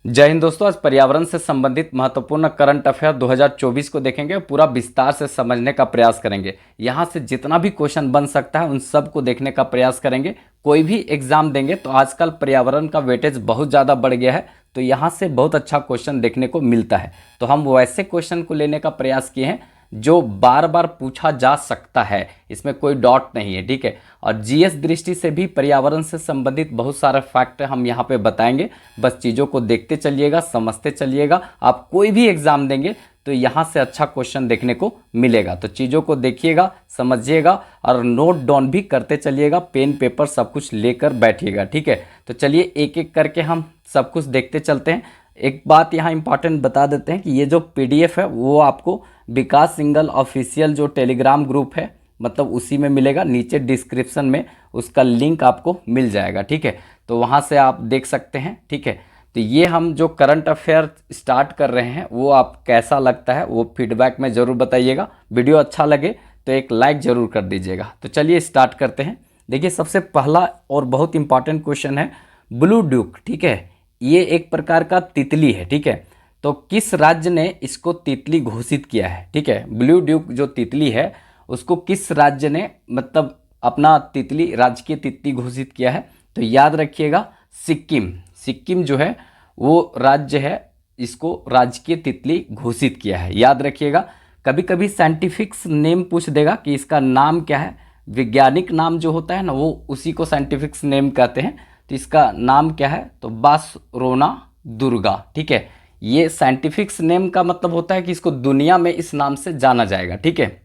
जय हिंद दोस्तों। आज पर्यावरण से संबंधित महत्वपूर्ण करंट अफेयर 2024 को देखेंगे, पूरा विस्तार से समझने का प्रयास करेंगे। यहाँ से जितना भी क्वेश्चन बन सकता है उन सब को देखने का प्रयास करेंगे। कोई भी एग्जाम देंगे तो आजकल पर्यावरण का वेटेज बहुत ज़्यादा बढ़ गया है, तो यहाँ से बहुत अच्छा क्वेश्चन देखने को मिलता है। तो हम वैसे क्वेश्चन को लेने का प्रयास किए हैं जो बार बार पूछा जा सकता है, इसमें कोई डॉट नहीं है, ठीक है। और जीएस दृष्टि से भी पर्यावरण से संबंधित बहुत सारे फैक्ट हम यहाँ पे बताएंगे। बस चीज़ों को देखते चलिएगा, समझते चलिएगा। आप कोई भी एग्जाम देंगे तो यहाँ से अच्छा क्वेश्चन देखने को मिलेगा। तो चीज़ों को देखिएगा, समझिएगा और नोट डाउन भी करते चलिएगा। पेन पेपर सब कुछ लेकर बैठिएगा, ठीक है। तो चलिए एक एक करके हम सब कुछ देखते चलते हैं। एक बात यहाँ इंपॉर्टेंट बता देते हैं कि ये जो पीडीएफ है वो आपको विकास सिंघल ऑफिशियल जो टेलीग्राम ग्रुप है मतलब उसी में मिलेगा। नीचे डिस्क्रिप्शन में उसका लिंक आपको मिल जाएगा, ठीक है। तो वहाँ से आप देख सकते हैं, ठीक है। तो ये हम जो करंट अफेयर स्टार्ट कर रहे हैं वो आप कैसा लगता है वो फीडबैक में ज़रूर बताइएगा। वीडियो अच्छा लगे तो एक लाइक ज़रूर कर दीजिएगा। तो चलिए स्टार्ट करते हैं। देखिए सबसे पहला और बहुत इंपॉर्टेंट क्वेश्चन है ब्लू ड्यूक, ठीक है। ये एक प्रकार का तितली है, ठीक है। तो किस राज्य ने इसको तितली घोषित किया है, ठीक है। ब्लू ड्यूक जो तितली है उसको किस राज्य ने मतलब अपना तितली राजकीय तितली घोषित किया है। तो याद रखिएगा सिक्किम। सिक्किम जो है वो राज्य है, इसको राजकीय तितली घोषित किया है, याद रखिएगा। कभी कभी साइंटिफिक नेम पूछ देगा कि इसका नाम क्या है। वैज्ञानिक नाम जो होता है ना वो उसी को साइंटिफिक नेम कहते हैं। तो इसका नाम क्या है, तो बासरोना दुर्गा, ठीक है। ये साइंटिफिक नेम का मतलब होता है कि इसको दुनिया में इस नाम से जाना जाएगा, ठीक है।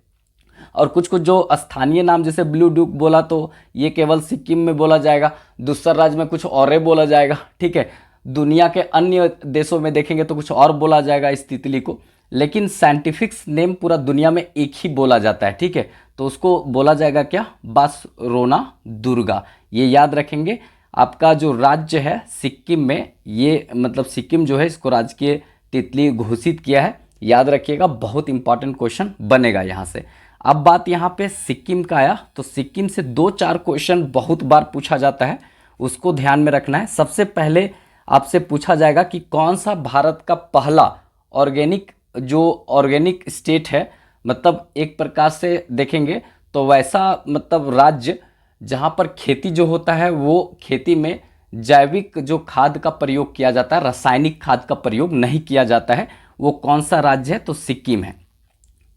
और कुछ कुछ जो स्थानीय नाम जैसे ब्लू ड्यूक बोला तो ये केवल सिक्किम में बोला जाएगा, दूसरा राज्य में कुछ और बोला जाएगा, ठीक है। दुनिया के अन्य देशों में देखेंगे तो कुछ और बोला जाएगा इस तितली को, लेकिन साइंटिफिक नेम पूरा दुनिया में एक ही बोला जाता है, ठीक है। तो उसको बोला जाएगा क्या, बासरोना दुर्गा। ये याद रखेंगे। आपका जो राज्य है सिक्किम में, ये मतलब सिक्किम जो है इसको राजकीय तितली घोषित किया है, याद रखिएगा। बहुत इंपॉर्टेंट क्वेश्चन बनेगा यहाँ से। अब बात यहाँ पे सिक्किम का आया तो सिक्किम से 2-4 क्वेश्चन बहुत बार पूछा जाता है, उसको ध्यान में रखना है। सबसे पहले आपसे पूछा जाएगा कि कौन सा भारत का पहला ऑर्गेनिक स्टेट है। मतलब एक प्रकार से देखेंगे तो वैसा मतलब राज्य जहाँ पर खेती जो होता है वो खेती में जैविक जो खाद का प्रयोग किया जाता है, रासायनिक खाद का प्रयोग नहीं किया जाता है, वो कौन सा राज्य है, तो सिक्किम है।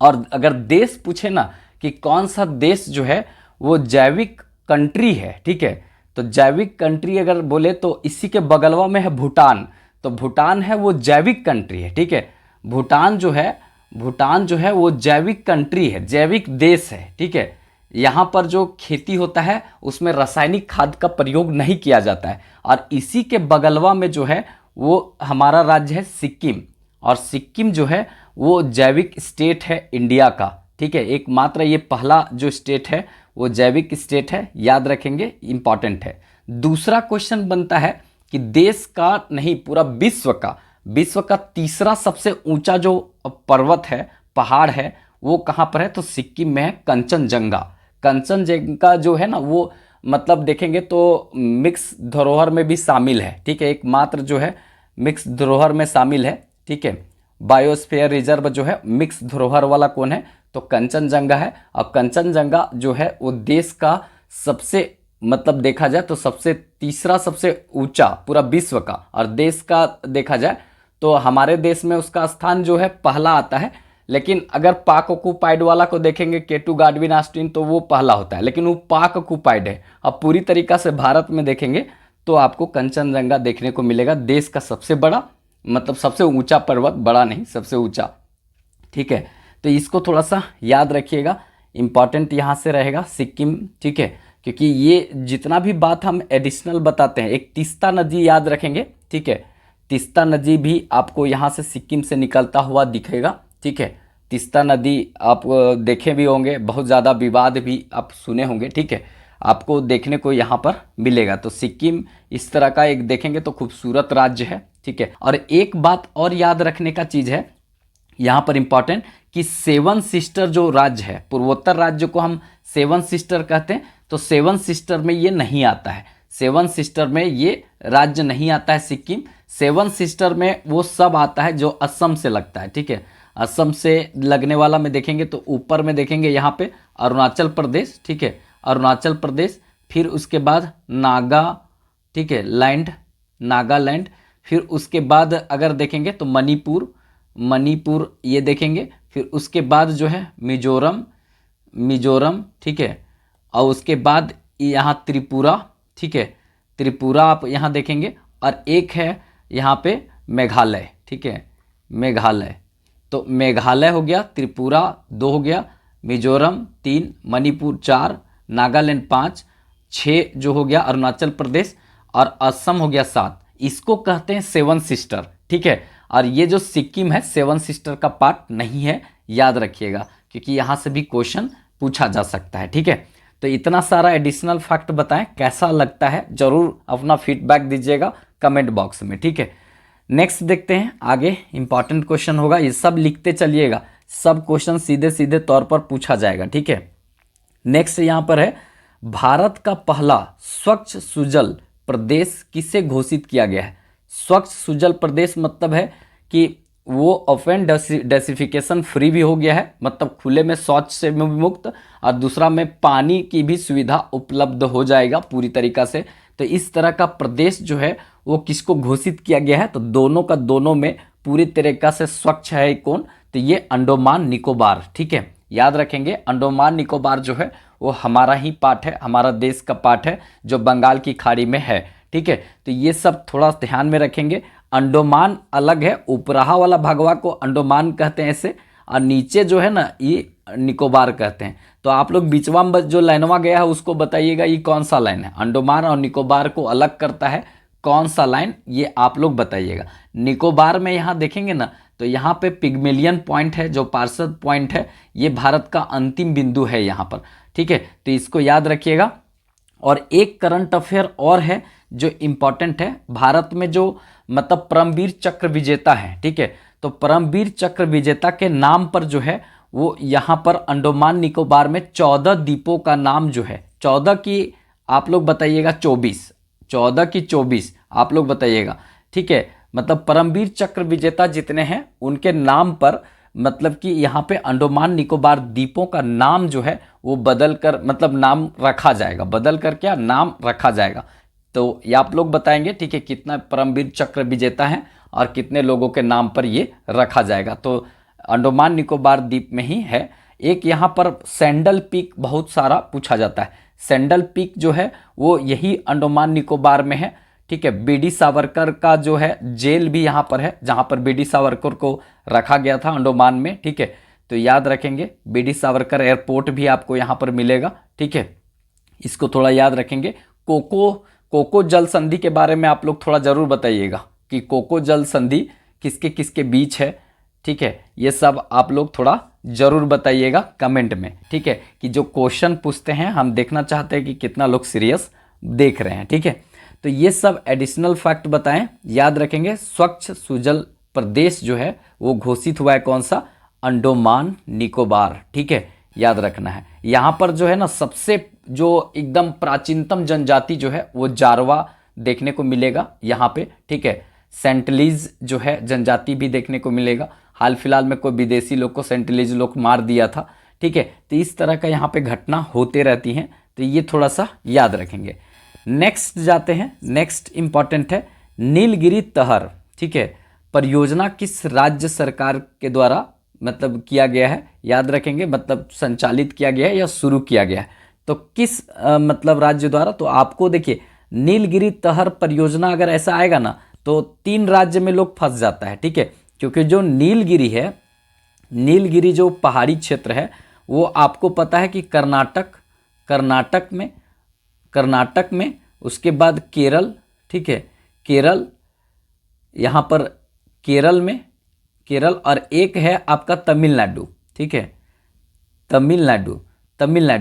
और अगर देश पूछे ना कि कौन सा देश जो है वो जैविक कंट्री है, ठीक है। तो जैविक कंट्री अगर बोले तो इसी के बगलवा में है भूटान। तो भूटान है वो जैविक कंट्री है, ठीक है। भूटान जो है वो जैविक कंट्री है, जैविक देश है, ठीक है। यहाँ पर जो खेती होता है उसमें रासायनिक खाद का प्रयोग नहीं किया जाता है। और इसी के बगलवा में जो है वो हमारा राज्य है सिक्किम। और सिक्किम जो है वो जैविक स्टेट है इंडिया का, ठीक है। एकमात्र ये पहला जो स्टेट है वो जैविक स्टेट है, याद रखेंगे, इंपॉर्टेंट है। दूसरा क्वेश्चन बनता है कि देश का नहीं पूरा विश्व का तीसरा सबसे ऊंचा जो पर्वत है, पहाड़ है, वो कहाँ पर है, तो सिक्किम में है, कंचनजंगा। कंचनजंगा जो है ना वो मतलब देखेंगे तो मिक्स धरोहर में भी शामिल है, ठीक है। एकमात्र जो है मिक्स धरोहर में शामिल है, ठीक है। बायोस्फीयर रिजर्व जो है मिक्स धरोहर वाला कौन है, तो कंचनजंगा है। और कंचनजंगा जो है वो देश का सबसे मतलब देखा जाए तो तीसरा सबसे ऊंचा पूरा विश्व का, और देश का देखा जाए तो हमारे देश में उसका स्थान जो है पहला आता है। लेकिन अगर पाक ऑक्यूपाइड वाला को देखेंगे केटू गाडविन ऑस्टिन तो वो पहला होता है, लेकिन वो पाक ऑक्यूपाइड है। अब पूरी तरीका से भारत में देखेंगे तो आपको कंचनजंगा देखने को मिलेगा, देश का सबसे बड़ा मतलब सबसे ऊंचा पर्वत, बड़ा नहीं सबसे ऊंचा, ठीक है। तो इसको थोड़ा सा याद रखिएगा, इंपॉर्टेंट यहाँ से रहेगा सिक्किम, ठीक है। क्योंकि ये जितना भी बात हम एडिशनल बताते हैं, एक तीस्ता नदी याद रखेंगे, ठीक है। तीस्ता नदी भी आपको यहाँ से सिक्किम से निकलता हुआ दिखेगा, ठीक है। तीस्ता नदी आप देखे भी होंगे, बहुत ज़्यादा विवाद भी आप सुने होंगे, ठीक है। आपको देखने को यहाँ पर मिलेगा। तो सिक्किम इस तरह का एक देखेंगे तो खूबसूरत राज्य है, ठीक है। और एक बात और याद रखने का चीज़ है यहाँ पर इंपॉर्टेंट कि 7 सिस्टर जो राज्य है, पूर्वोत्तर राज्य को हम 7 सिस्टर कहते हैं, तो 7 सिस्टर में ये नहीं आता है। सेवन सिस्टर में ये राज्य नहीं आता है सिक्किम। सेवन सिस्टर में वो सब आता है जो असम से लगता है, ठीक है। असम से लगने वाला में देखेंगे तो ऊपर में देखेंगे यहाँ पे अरुणाचल प्रदेश, ठीक है, अरुणाचल प्रदेश, फिर उसके बाद नागा, ठीक है, नागालैंड, फिर उसके बाद अगर देखेंगे तो मणिपुर ये देखेंगे, फिर उसके बाद जो है मिजोरम, ठीक है, और उसके बाद यहाँ त्रिपुरा, ठीक है, त्रिपुरा आप यहाँ देखेंगे, और एक है यहाँ पे मेघालय, ठीक है, मेघालय। तो मेघालय हो गया, त्रिपुरा 2 हो गया, मिजोरम 3, मणिपुर 4, नागालैंड 5, 6 जो हो गया अरुणाचल प्रदेश, और असम हो गया 7। इसको कहते हैं सेवन सिस्टर, ठीक है। और ये जो सिक्किम है सेवन सिस्टर का पार्ट नहीं है, याद रखिएगा, क्योंकि यहाँ से भी क्वेश्चन पूछा जा सकता है, ठीक है। तो इतना सारा एडिशनल फैक्ट बताएं, कैसा लगता है जरूर अपना फीडबैक दीजिएगा कमेंट बॉक्स में, ठीक है। नेक्स्ट देखते हैं आगे, इंपॉर्टेंट क्वेश्चन होगा, ये सब लिखते चलिएगा, सब क्वेश्चन सीधे सीधे तौर पर पूछा जाएगा, ठीक है। नेक्स्ट यहाँ पर है, भारत का पहला स्वच्छ सुजल प्रदेश किसे घोषित किया गया है। स्वच्छ सुजल प्रदेश मतलब है कि वो ओपन डेसिफिकेशन फ्री भी हो गया है, मतलब खुले में शौच से भी मुक्त, और दूसरा में पानी की भी सुविधा उपलब्ध हो जाएगा पूरी तरीका से। तो इस तरह का प्रदेश जो है वो किसको घोषित किया गया है, तो दोनों का दोनों में पूरी तरीका से स्वच्छ है कौन, तो ये अंडमान निकोबार, ठीक है। याद रखेंगे अंडमान निकोबार जो है वो हमारा ही पार्ट है, हमारा देश का पार्ट है जो बंगाल की खाड़ी में है, ठीक है। तो ये सब थोड़ा ध्यान में रखेंगे। अंडमान अलग है, ऊपरहा वाला भगवा को अंडमान कहते हैं ऐसे, और नीचे जो है ना ये निकोबार कहते हैं। तो आप लोग बीचवा में जो लाइनवा गया है उसको बताइएगा ये कौन सा लाइन है, अंडमान और निकोबार को अलग करता है कौन सा लाइन, ये आप लोग बताइएगा। निकोबार में यहाँ देखेंगे ना तो यहाँ पे पिग्मेलियन पॉइंट है जो पार्षद पॉइंट है, ये भारत का अंतिम बिंदु है यहाँ पर, ठीक है। तो इसको याद रखिएगा। और एक करंट अफेयर और है जो इम्पॉर्टेंट है, भारत में जो मतलब परमवीर चक्र विजेता है, ठीक है, तो परमवीर चक्र विजेता के नाम पर जो है वो यहाँ पर अंडमान निकोबार में 14 द्वीपों का नाम जो है, 14 की आप लोग बताइएगा 14 की 24 आप लोग बताइएगा, ठीक है। मतलब परमवीर चक्र विजेता जितने हैं उनके नाम पर मतलब कि यहाँ पे अंडमान निकोबार द्वीपों का नाम जो है वो बदल कर मतलब नाम रखा जाएगा, बदल कर क्या नाम रखा जाएगा। तो ये आप लोग बताएंगे, ठीक है, कितना परमवीर चक्र विजेता है और कितने लोगों के नाम पर ये रखा जाएगा। तो अंडमान निकोबार द्वीप में ही है। एक यहाँ पर सैंडल पीक बहुत सारा पूछा जाता है, सैंडल पीक जो है वो यही अंडमान निकोबार में है, ठीक है। बीडी सावरकर का जो है जेल भी यहाँ पर है, जहाँ पर बीडी सावरकर को रखा गया था अंडमान में, ठीक है। तो याद रखेंगे बीडी सावरकर एयरपोर्ट भी आपको यहाँ पर मिलेगा, ठीक है, इसको थोड़ा याद रखेंगे। कोको जल संधि के बारे में आप लोग थोड़ा जरूर बताइएगा कि कोको जल संधि किसके किसके बीच है, ठीक है, ये सब आप लोग थोड़ा जरूर बताइएगा कमेंट में, ठीक है, कि जो क्वेश्चन पूछते हैं हम देखना चाहते हैं कि कितना लोग सीरियस देख रहे हैं, ठीक है। तो ये सब एडिशनल फैक्ट बताएं, याद रखेंगे। स्वच्छ सुजल प्रदेश जो है वो घोषित हुआ है कौन सा, अंडमान निकोबार, ठीक है, याद रखना है। यहाँ पर जो है ना सबसे जो एकदम प्राचीनतम जनजाति जो है वो जारवा देखने को मिलेगा यहाँ पे, ठीक है। सेंटलीज जो है जनजाति भी देखने को मिलेगा, हाल फिलहाल में कोई विदेशी लोग को सेंटलीज लोग मार दिया था, ठीक है। तो इस तरह का यहाँ पे घटना होते रहती हैं, तो ये थोड़ा सा याद रखेंगे। नेक्स्ट जाते हैं, नेक्स्ट इंपॉर्टेंट है नीलगिरी तहर, ठीक है, परियोजना किस राज्य सरकार के द्वारा मतलब किया गया है, याद रखेंगे, मतलब संचालित किया गया है या शुरू किया गया है, तो किस मतलब राज्य द्वारा। तो आपको देखिए नीलगिरी तहर परियोजना अगर ऐसा आएगा ना तो 3 राज्य में लोग फंस जाता है, ठीक है, क्योंकि जो नीलगिरी है, नीलगिरी जो पहाड़ी क्षेत्र है वो आपको पता है कि कर्नाटक में उसके बाद केरल, ठीक है, केरल, यहाँ पर केरल में, केरल, और एक है आपका तमिलनाडु, ठीक है, तमिलनाडु।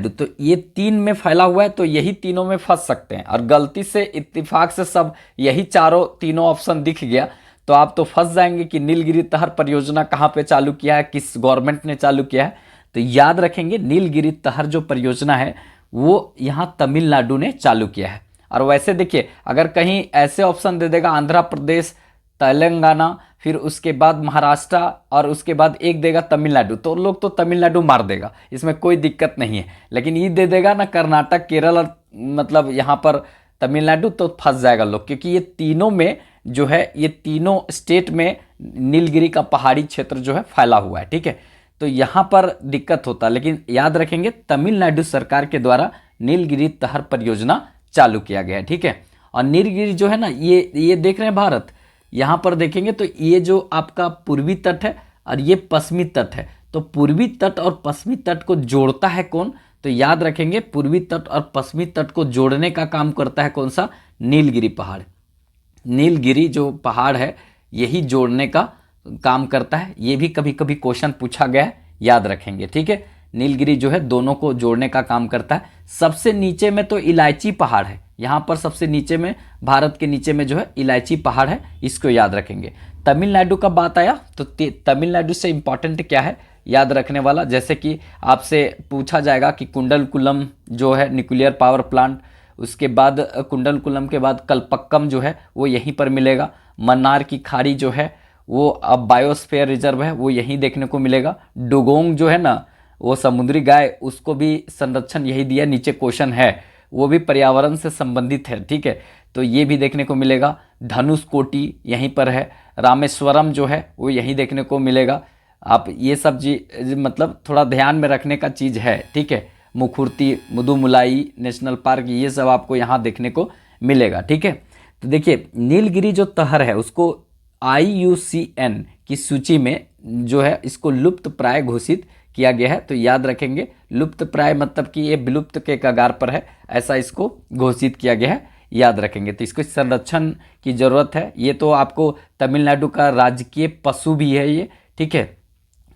तो ये 3 में फैला हुआ है, तो यही तीनों में फंस सकते हैं। और गलती से इत्तेफाक से सब यही तीनों ऑप्शन दिख गया तो आप तो फंस जाएंगे कि नीलगिरी तहर परियोजना कहाँ पे चालू किया है, किस गवर्नमेंट ने चालू किया है। तो याद रखेंगे नीलगिरी तहर जो परियोजना है वो यहाँ तमिलनाडु ने चालू किया है। और वैसे देखिए अगर कहीं ऐसे ऑप्शन दे देगा आंध्र प्रदेश, तेलंगाना, फिर उसके बाद महाराष्ट्र और उसके बाद एक देगा तमिलनाडु, तो लोग तो तमिलनाडु मार देगा, इसमें कोई दिक्कत नहीं है। लेकिन ये दे देगा ना कर्नाटक, केरल और मतलब यहाँ पर तमिलनाडु, तो फंस जाएगा लोग, क्योंकि ये तीनों में जो है, ये तीनों स्टेट में नीलगिरी का पहाड़ी क्षेत्र जो है फैला हुआ है, ठीक है। तो यहाँ पर दिक्कत होता है, लेकिन याद रखेंगे तमिलनाडु सरकार के द्वारा नीलगिरी तहर परियोजना चालू किया गया है, ठीक है। और नीलगिरी जो है ना, ये देख रहे हैं भारत, यहाँ पर देखेंगे तो ये जो आपका पूर्वी तट है और ये पश्चिमी तट है, तो पूर्वी तट और पश्चिमी तट को जोड़ता है कौन, तो याद रखेंगे पूर्वी तट और पश्चिमी तट को जोड़ने का काम करता है कौन सा, नीलगिरी पहाड़। नीलगिरी जो पहाड़ है यही जोड़ने का काम करता है, ये भी कभी कभी क्वेश्चन पूछा गया है, याद रखेंगे, ठीक है। नीलगिरी जो है दोनों को जोड़ने का काम करता है। सबसे नीचे में तो इलायची पहाड़ है, यहाँ पर सबसे नीचे में, भारत के नीचे में जो है इलायची पहाड़ है, इसको याद रखेंगे। तमिलनाडु का बात आया तो तमिलनाडु से इंपॉर्टेंट क्या है याद रखने वाला, जैसे कि आपसे पूछा जाएगा कि कुंडलकुलम जो है न्यूक्लियर पावर प्लांट, उसके बाद कुंडलकुलम के बाद कल्पक्कम जो है वो यहीं पर मिलेगा। मन्नार की खाड़ी जो है वो अब बायोस्फीयर रिजर्व है, वो यहीं देखने को मिलेगा। डुगोंग जो है ना, वो समुद्री गाय, उसको भी संरक्षण यही दिया, नीचे क्वेश्चन है, वो भी पर्यावरण से संबंधित है, ठीक है, तो ये भी देखने को मिलेगा। धनुषकोटी यहीं पर है। रामेश्वरम जो है वो यहीं देखने को मिलेगा। आप ये सब मतलब थोड़ा ध्यान में रखने का चीज़ है, ठीक है। मुखुर्ती, मुदुमुलाई नेशनल पार्क, ये सब आपको यहाँ देखने को मिलेगा, ठीक है। तो देखिए नीलगिरी जो तहर है उसको IUCN की सूची में जो है इसको लुप्त प्राय घोषित किया गया है, तो याद रखेंगे लुप्त प्राय मतलब कि ये विलुप्त के कगार पर है, ऐसा इसको घोषित किया गया है, याद रखेंगे। तो इसको संरक्षण की ज़रूरत है। ये तो आपको तमिलनाडु का राजकीय पशु भी है ये, ठीक है,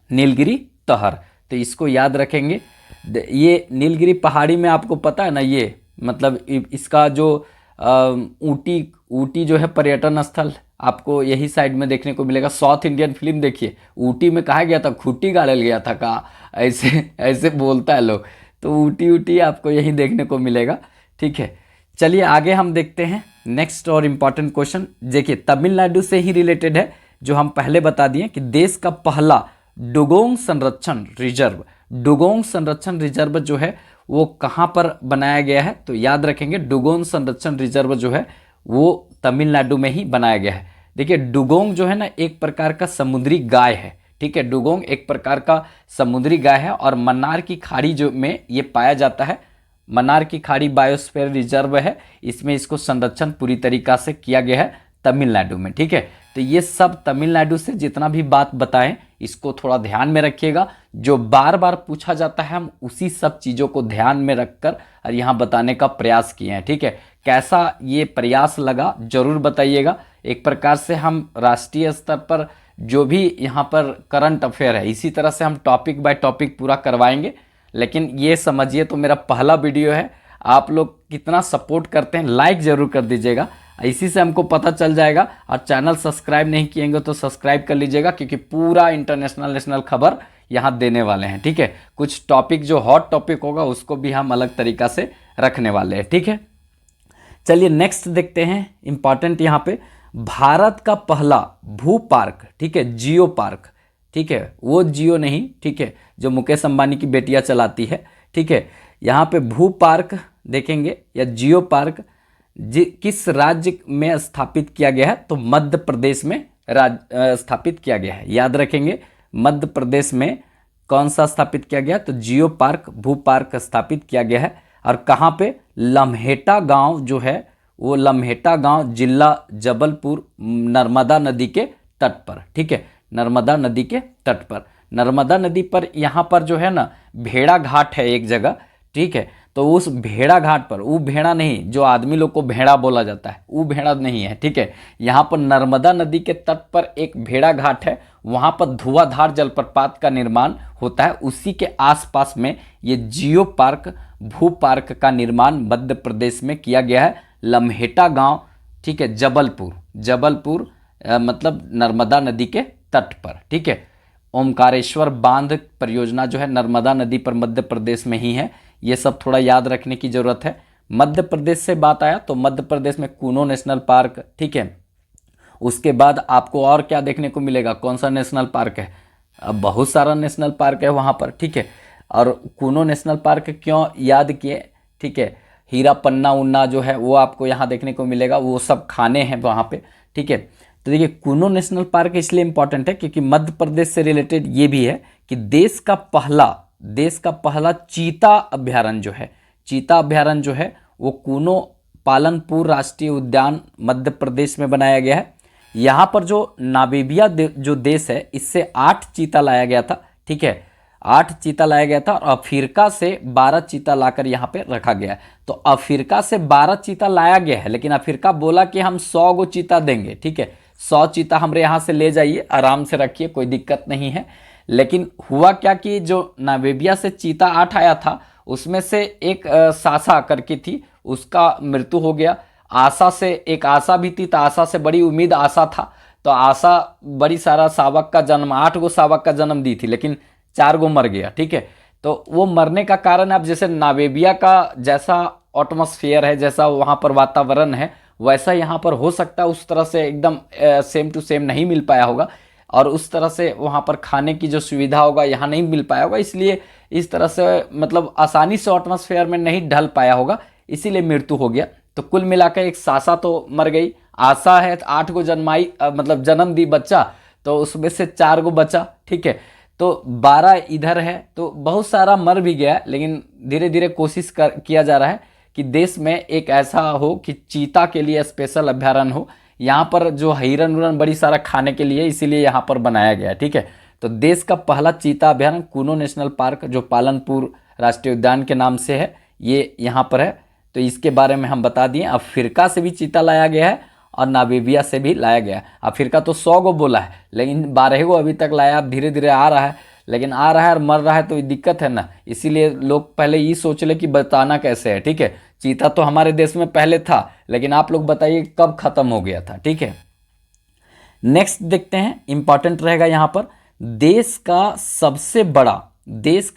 नीलगिरी तहर, तो इसको याद रखेंगे। ये नीलगिरी पहाड़ी में आपको पता है ना, ये मतलब इसका जो ऊटी जो है पर्यटन स्थल आपको यही साइड में देखने को मिलेगा। साउथ इंडियन फिल्म देखिए, ऊटी में कहा गया था खूटी गाड़ल गया था, कहा ऐसे ऐसे बोलता है लोग, तो ऊटी आपको यही देखने को मिलेगा, ठीक है। चलिए आगे हम देखते हैं नेक्स्ट और इम्पॉर्टेंट क्वेश्चन। देखिए तमिलनाडु से ही रिलेटेड है, जो हम पहले बता दिए कि देश का पहला डुगोंग संरक्षण रिजर्व, डुगोंग संरक्षण रिजर्व जो है वो कहाँ पर बनाया गया है, तो याद रखेंगे डुगोंग संरक्षण रिजर्व जो है वो तमिलनाडु में ही बनाया गया है। देखिए डुगोंग जो है ना एक प्रकार का समुद्री गाय है, ठीक है, डुगोंग एक प्रकार का समुद्री गाय है और मन्नार की खाड़ी जो में ये पाया जाता है। मन्नार की खाड़ी बायोस्फीयर रिजर्व है, इसमें इसको संरक्षण पूरी तरीका से किया गया है तमिलनाडु में, ठीक है। तो ये सब तमिलनाडु से जितना भी बात बताएं इसको थोड़ा ध्यान में रखिएगा, जो बार बार पूछा जाता है हम उसी सब चीज़ों को ध्यान में रखकर और यहाँ बताने का प्रयास किए हैं, ठीक है। कैसा ये प्रयास लगा जरूर बताइएगा। एक प्रकार से हम राष्ट्रीय स्तर पर जो भी यहाँ पर करंट अफेयर है इसी तरह से हम टॉपिक बाय टॉपिक पूरा करवाएंगे, लेकिन ये समझिए तो मेरा पहला वीडियो है, आप लोग कितना सपोर्ट करते हैं लाइक ज़रूर कर दीजिएगा, इसी से हमको पता चल जाएगा। और चैनल सब्सक्राइब नहीं किएंगे तो सब्सक्राइब कर लीजिएगा, क्योंकि पूरा इंटरनेशनल नेशनल खबर यहाँ देने वाले हैं, ठीक है। कुछ टॉपिक जो हॉट टॉपिक होगा उसको भी हम अलग तरीका से रखने वाले हैं, ठीक है। चलिए नेक्स्ट देखते हैं इंपॉर्टेंट यहाँ पे, भारत का पहला भू पार्क, ठीक है, जियो पार्क, ठीक है, वो जियो नहीं, ठीक है, जो मुकेश अंबानी की बेटियां चलाती है, ठीक है। यहाँ पे भू पार्क देखेंगे या जियो पार्क किस राज्य में स्थापित किया गया है, तो मध्य प्रदेश में स्थापित किया गया है, याद रखेंगे मध्य प्रदेश में कौन सा स्थापित किया गया, तो जियो पार्क भू पार्क स्थापित किया गया है। और कहाँ पे, लम्हेटा गांव जो है वो लम्हेटा गांव जिला जबलपुर, नर्मदा नदी के तट पर, ठीक है, नर्मदा नदी के तट पर। नर्मदा नदी पर यहाँ पर जो है ना भेड़ा घाट है एक जगह, ठीक है, तो उस भेड़ा घाट पर, वो भेड़ा नहीं जो आदमी लोग को भेड़ा बोला जाता है, वो भेड़ा नहीं है, ठीक है। यहाँ पर नर्मदा नदी के तट पर एक भेड़ा घाट है, वहाँ पर धुआंधार जलप्रपात का निर्माण होता है, उसी के आसपास में ये जियो पार्क भू पार्क का निर्माण मध्य प्रदेश में किया गया है, लम्हेटा गांव, ठीक है, जबलपुर मतलब नर्मदा नदी के तट पर, ठीक है। ओमकारेश्वर बांध परियोजना जो है नर्मदा नदी पर मध्य प्रदेश में ही है, ये सब थोड़ा याद रखने की ज़रूरत है। मध्य प्रदेश से बात आया तो मध्य प्रदेश में कूनो नेशनल पार्क, ठीक है। उसके बाद आपको और क्या देखने को मिलेगा, कौन सा नेशनल पार्क है, अब बहुत सारा नेशनल पार्क है वहाँ पर, ठीक है। और कूनो नेशनल पार्क क्यों याद किए, ठीक है, हीरा पन्ना उन्ना जो है वो आपको यहाँ देखने को मिलेगा, वो सब खाने हैं वहाँ पे, ठीक है। तो देखिए कूनो नेशनल पार्क इसलिए इम्पॉर्टेंट है क्योंकि मध्य प्रदेश से रिलेटेड ये भी है कि देश का पहला चीता अभ्यारण्य जो है, चीता अभ्यारण्य जो है वो कूनो पालनपुर राष्ट्रीय उद्यान मध्य प्रदेश में बनाया गया है। यहाँ पर जो नामीबिया जो देश है इससे 8 चीता लाया गया था, ठीक है, 8 चीता लाया गया था और अफ्रीका से 12 चीता लाकर यहाँ पे रखा गया है। तो अफ्रीका से 12 चीता लाया गया है, लेकिन अफ्रीका बोला कि हम 100 गो चीता देंगे, ठीक है, 100 चीता हमारे यहाँ से ले जाइए, आराम से रखिए, कोई दिक्कत नहीं है। लेकिन हुआ क्या कि जो नामीबिया से चीता 8 आया था उसमें से एक सासा करके थी, उसका मृत्यु हो गया। आशा से एक आशा भी थी, तो आशा से बड़ी उम्मीद आशा था, तो आशा बड़ी सारा शावक का जन्म 8 गो शावक का जन्म दी थी, लेकिन 4 गो मर गया, ठीक है। तो वो मरने का कारण अब जैसे नामीबिया का जैसा एटमॉस्फेयर है, जैसा वहाँ पर वातावरण है, वैसा यहाँ पर हो सकता है उस तरह से एकदम सेम टू सेम नहीं मिल पाया होगा, और उस तरह से वहाँ पर खाने की जो सुविधा होगा यहाँ नहीं मिल पाया होगा, इसलिए इस तरह से मतलब आसानी से एटमॉस्फेयर में नहीं ढल पाया होगा, इसीलिए मृत्यु हो गया। तो कुल मिलाकर एक सासा तो मर गई, आशा है 8 को जन्माई मतलब जन्म दी बच्चा, तो उसमें से 4 को बचा, ठीक है। तो 12 इधर है, तो बहुत सारा मर भी गया, लेकिन धीरे धीरे कोशिश किया जा रहा है कि देश में एक ऐसा हो कि चीता के लिए स्पेशल अभ्यारण्य हो, यहाँ पर जो हिरन उरन बड़ी सारा खाने के लिए, इसीलिए यहाँ पर बनाया गया है, ठीक है। तो देश का पहला चीता अभ्यारण्य कूनो नेशनल पार्क जो पालनपुर राष्ट्रीय उद्यान के नाम से है, ये यहाँ पर है। तो इसके बारे में हम बता दिए। अफ्रीका से भी चीता लाया गया है और नामीबिया से भी लाया गया है। अफ्रीका तो 100 गो बोला है, लेकिन 12 गो अभी तक लाया, अब धीरे धीरे आ रहा है, लेकिन आ रहा है और मर रहा है तो दिक्कत है ना, इसीलिए लोग पहले ये सोच ले कि बताना कैसे है, ठीक है। चीता तो हमारे देश में पहले था, लेकिन आप लोग बताइए कब खत्म हो गया था, ठीक है। नेक्स्ट देखते हैं, इंपॉर्टेंट रहेगा यहाँ पर, देश का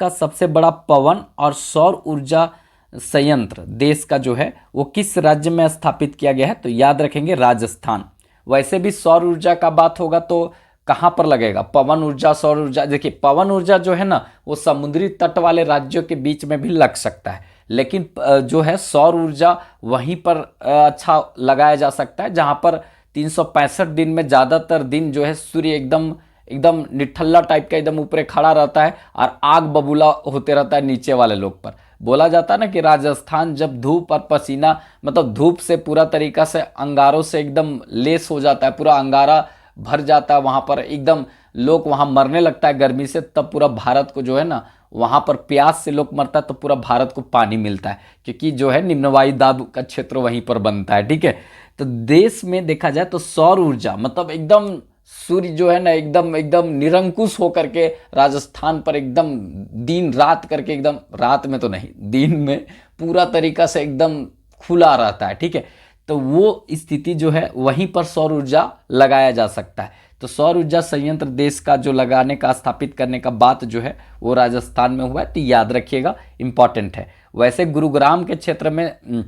सबसे बड़ा पवन और सौर ऊर्जा संयंत्र देश का जो है वो किस राज्य में स्थापित किया गया है, तो याद रखेंगे राजस्थान। वैसे भी सौर ऊर्जा का बात होगा तो कहाँ पर लगेगा, पवन ऊर्जा, सौर ऊर्जा। देखिए पवन ऊर्जा जो है ना वो समुद्री तट वाले राज्यों के बीच में भी लग सकता है, लेकिन जो है सौर ऊर्जा वहीं पर अच्छा लगाया जा सकता है जहाँ पर 365 दिन में ज़्यादातर दिन जो है सूर्य एकदम एकदम निठल्ला टाइप का एकदम ऊपर खड़ा रहता है और आग बबूला होते रहता है नीचे वाले लोग पर। बोला जाता है ना कि राजस्थान जब धूप और पसीना मतलब धूप से पूरा तरीका से अंगारों से एकदम लेस हो जाता है, पूरा अंगारा भर जाता है वहाँ पर, एकदम लोग वहाँ मरने लगता है गर्मी से, तब पूरा भारत को जो है ना वहाँ पर प्यास से लोग मरता है तो पूरा भारत को पानी मिलता है, क्योंकि जो है निम्न वायु दाब का क्षेत्र वहीं पर बनता है, ठीक है। तो देश में देखा जाए तो सौर ऊर्जा मतलब एकदम सूर्य जो है ना एकदम एकदम निरंकुश होकर के राजस्थान पर एकदम दिन रात करके, एकदम रात में तो नहीं दिन में पूरा तरीका से एकदम खुला रहता है, ठीक है। तो वो स्थिति जो है वहीं पर सौर ऊर्जा लगाया जा सकता है। तो सौर ऊर्जा संयंत्र देश का जो लगाने का स्थापित करने का बात जो है वो राजस्थान में हुआ है, तो याद रखिएगा, इंपॉर्टेंट है। वैसे गुरुग्राम के क्षेत्र में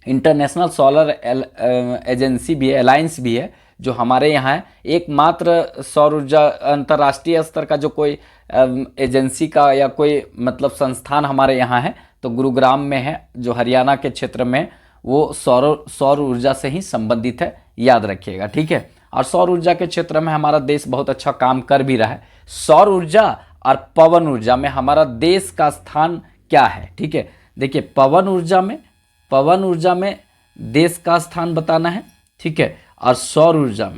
इंटरनेशनल सोलर एजेंसी भी है, अलायंस भी है जो हमारे यहाँ है। एकमात्र सौर ऊर्जा अंतर्राष्ट्रीय स्तर का जो कोई एजेंसी का या कोई मतलब संस्थान हमारे यहाँ है तो गुरुग्राम में है, जो हरियाणा के क्षेत्र में, वो सौर ऊर्जा से ही संबंधित है, याद रखिएगा, ठीक है। और सौर ऊर्जा के क्षेत्र में हमारा देश बहुत अच्छा काम कर भी रहा है। सौर ऊर्जा और पवन ऊर्जा में हमारा देश का स्थान क्या है, ठीक है। देखिए पवन ऊर्जा में देश का स्थान बताना है, ठीक है। और सौर ऊर्जा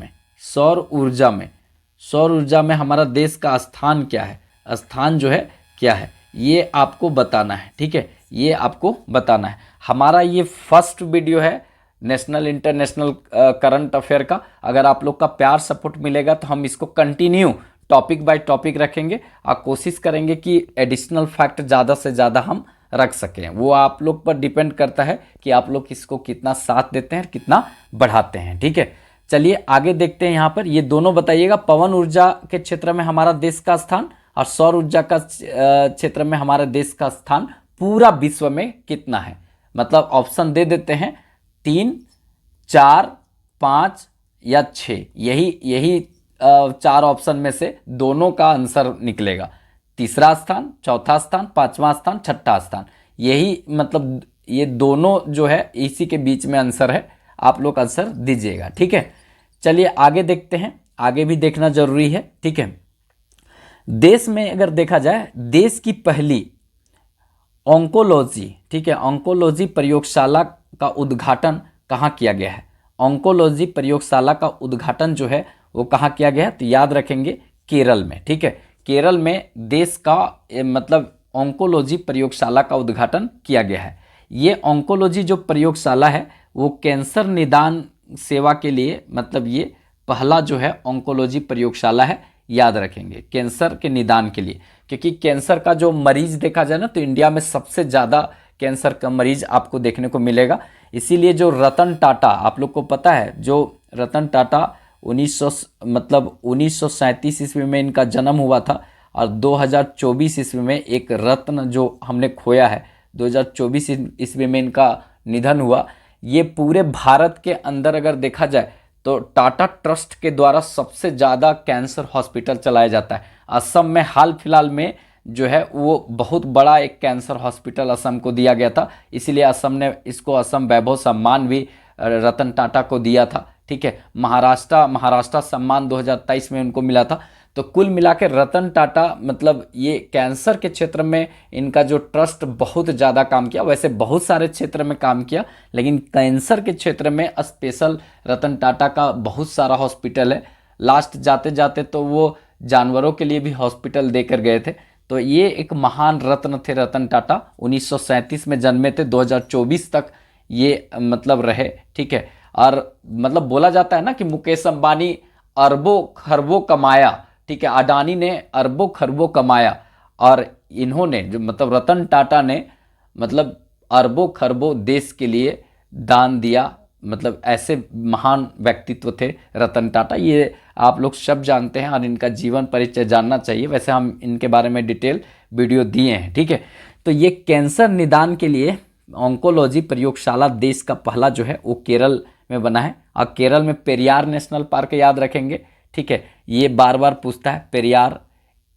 में हमारा देश का स्थान क्या है, स्थान जो है क्या है, ये आपको बताना है, ठीक है, ये आपको बताना है। हमारा ये फर्स्ट वीडियो है नेशनल इंटरनेशनल करंट अफेयर का। अगर आप लोग का प्यार सपोर्ट मिलेगा तो हम इसको कंटिन्यू टॉपिक बाय टॉपिक रखेंगे और कोशिश करेंगे कि एडिशनल फैक्ट ज़्यादा से ज़्यादा हम रख सकें। वो आप लोग पर डिपेंड करता है कि आप लोग इसको कितना साथ देते हैं, कितना बढ़ाते हैं, ठीक है। चलिए आगे देखते हैं। यहाँ पर ये दोनों बताइएगा, पवन ऊर्जा के क्षेत्र में हमारा देश का स्थान और सौर ऊर्जा का क्षेत्र में हमारे देश का स्थान पूरा विश्व में कितना है। मतलब ऑप्शन दे देते हैं 3, 4, 5 या 6, यही 4 ऑप्शन में से दोनों का आंसर निकलेगा। तीसरा स्थान, चौथा स्थान, पांचवा स्थान, छठा स्थान, यही मतलब ये दोनों जो है इसी के बीच में आंसर है। आप लोग आंसर दीजिएगा, ठीक है। चलिए आगे देखते हैं, आगे भी देखना जरूरी है, ठीक है। देश में अगर देखा जाए, देश की पहली ऑन्कोलॉजी, ठीक है, ऑन्कोलॉजी प्रयोगशाला का उद्घाटन कहाँ किया गया है? ऑन्कोलॉजी प्रयोगशाला का उद्घाटन जो है वो कहाँ किया गया है? तो याद रखेंगे केरल में, ठीक है। केरल में देश का मतलब ऑन्कोलॉजी प्रयोगशाला का उद्घाटन किया गया है। ये ऑन्कोलॉजी जो प्रयोगशाला है वो कैंसर निदान सेवा के लिए, मतलब ये पहला जो है ऑन्कोलॉजी प्रयोगशाला है, याद रखेंगे, कैंसर के निदान के लिए। क्योंकि कैंसर का जो मरीज देखा जाए ना, तो इंडिया में सबसे ज़्यादा कैंसर का मरीज आपको देखने को मिलेगा। इसीलिए जो रतन टाटा, आप लोग को पता है, जो रतन टाटा 1937 ईस्वी में इनका जन्म हुआ था, और 2024 ईस्वी में एक रत्न जो हमने खोया है, 2024 ईस्वी में इनका निधन हुआ। ये पूरे भारत के अंदर अगर देखा जाए तो टाटा ट्रस्ट के द्वारा सबसे ज़्यादा कैंसर हॉस्पिटल चलाया जाता है। असम में हाल फिलहाल में जो है वो बहुत बड़ा एक कैंसर हॉस्पिटल असम को दिया गया था, इसीलिए असम ने इसको असम वैभव सम्मान भी रतन टाटा को दिया था, ठीक है। महाराष्ट्र सम्मान 2023 में उनको मिला था। तो कुल मिलाकर रतन टाटा मतलब ये कैंसर के क्षेत्र में इनका जो ट्रस्ट बहुत ज़्यादा काम किया, वैसे बहुत सारे क्षेत्र में काम किया, लेकिन कैंसर के क्षेत्र में स्पेशल रतन टाटा का बहुत सारा हॉस्पिटल है। लास्ट जाते जाते तो वो जानवरों के लिए भी हॉस्पिटल देकर गए थे। तो ये एक महान रत्न थे रतन टाटा, 1937 में जन्मे थे, 2024 तक ये मतलब रहे, ठीक है। और मतलब बोला जाता है ना कि मुकेश अंबानी अरबों खरबों कमाया, ठीक है, अडानी ने अरबों खरबों कमाया, और इन्होंने जो मतलब रतन टाटा ने मतलब अरबों खरबों देश के लिए दान दिया। मतलब ऐसे महान व्यक्तित्व थे रतन टाटा। ये आप लोग सब जानते हैं और इनका जीवन परिचय जानना चाहिए। वैसे हम इनके बारे में डिटेल वीडियो दिए हैं, ठीक है। तो ये कैंसर निदान के लिए ऑन्कोलॉजी प्रयोगशाला देश का पहला जो है वो केरल में बना है। और केरल में पेरियार नेशनल पार्क याद रखेंगे, ठीक है। ये बार बार पूछता है, पेरियार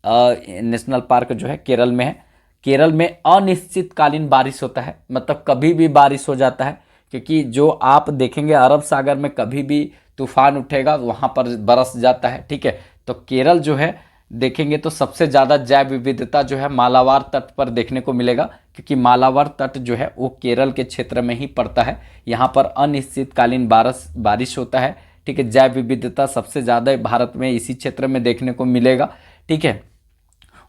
नेशनल पार्क जो है केरल में है। केरल में अनिश्चितकालीन बारिश होता है, मतलब कभी भी बारिश हो जाता है, क्योंकि जो आप देखेंगे अरब सागर में कभी भी तूफान उठेगा वहाँ पर बरस जाता है, ठीक है। तो केरल जो है देखेंगे तो सबसे ज़्यादा जैव विविधता जो है मालाबार तट पर देखने को मिलेगा, क्योंकि मालाबार तट जो है वो केरल के क्षेत्र में ही पड़ता है। यहाँ पर अनिश्चितकालीन बारिश होता है, ठीक है। जैव विविधता सबसे ज़्यादा भारत में इसी क्षेत्र में देखने को मिलेगा, ठीक है।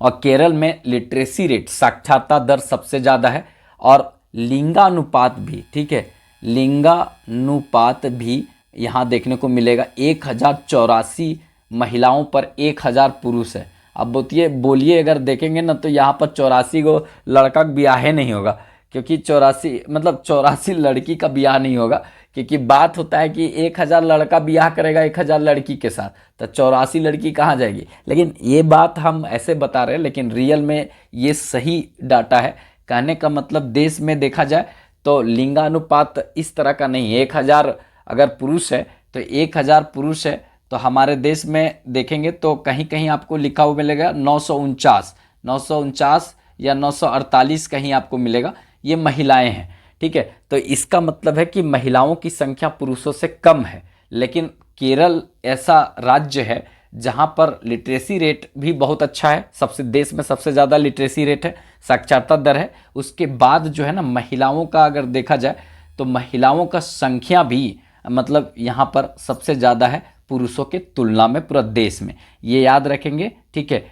और केरल में लिटरेसी रेट, साक्षरता दर सबसे ज़्यादा है, और लिंगानुपात भी, ठीक है, लिंगानुपात भी यहाँ देखने को मिलेगा। 1084 महिलाओं पर 1000 पुरुष है। अब बोलिए अगर देखेंगे ना तो यहाँ पर 84 को लड़का का ब्याह नहीं होगा, क्योंकि 84 लड़की का ब्याह नहीं होगा, क्योंकि बात होता है कि 1000 लड़का ब्याह करेगा 1000 लड़की के साथ, तो 84 लड़की कहाँ जाएगी। लेकिन ये बात हम ऐसे बता रहे हैं, लेकिन रियल में ये सही डाटा है। कहने का मतलब देश में देखा जाए तो लिंगानुपात इस तरह का नहीं है। 1000 अगर पुरुष है तो 1000 पुरुष है, तो हमारे देश में देखेंगे तो कहीं कहीं आपको लिखा हुआ मिलेगा 949 या 948 कहीं आपको मिलेगा, ये महिलाएं हैं, ठीक है। तो इसका मतलब है कि महिलाओं की संख्या पुरुषों से कम है। लेकिन केरल ऐसा राज्य है जहां पर लिटरेसी रेट भी बहुत अच्छा है, देश में सबसे ज़्यादा लिटरेसी रेट है, साक्षरता दर है। उसके बाद जो है ना महिलाओं का अगर देखा जाए तो महिलाओं का संख्या भी मतलब यहाँ पर सबसे ज़्यादा है पुरुषों के तुलना में पूरा देश में, ये याद रखेंगे, ठीक है।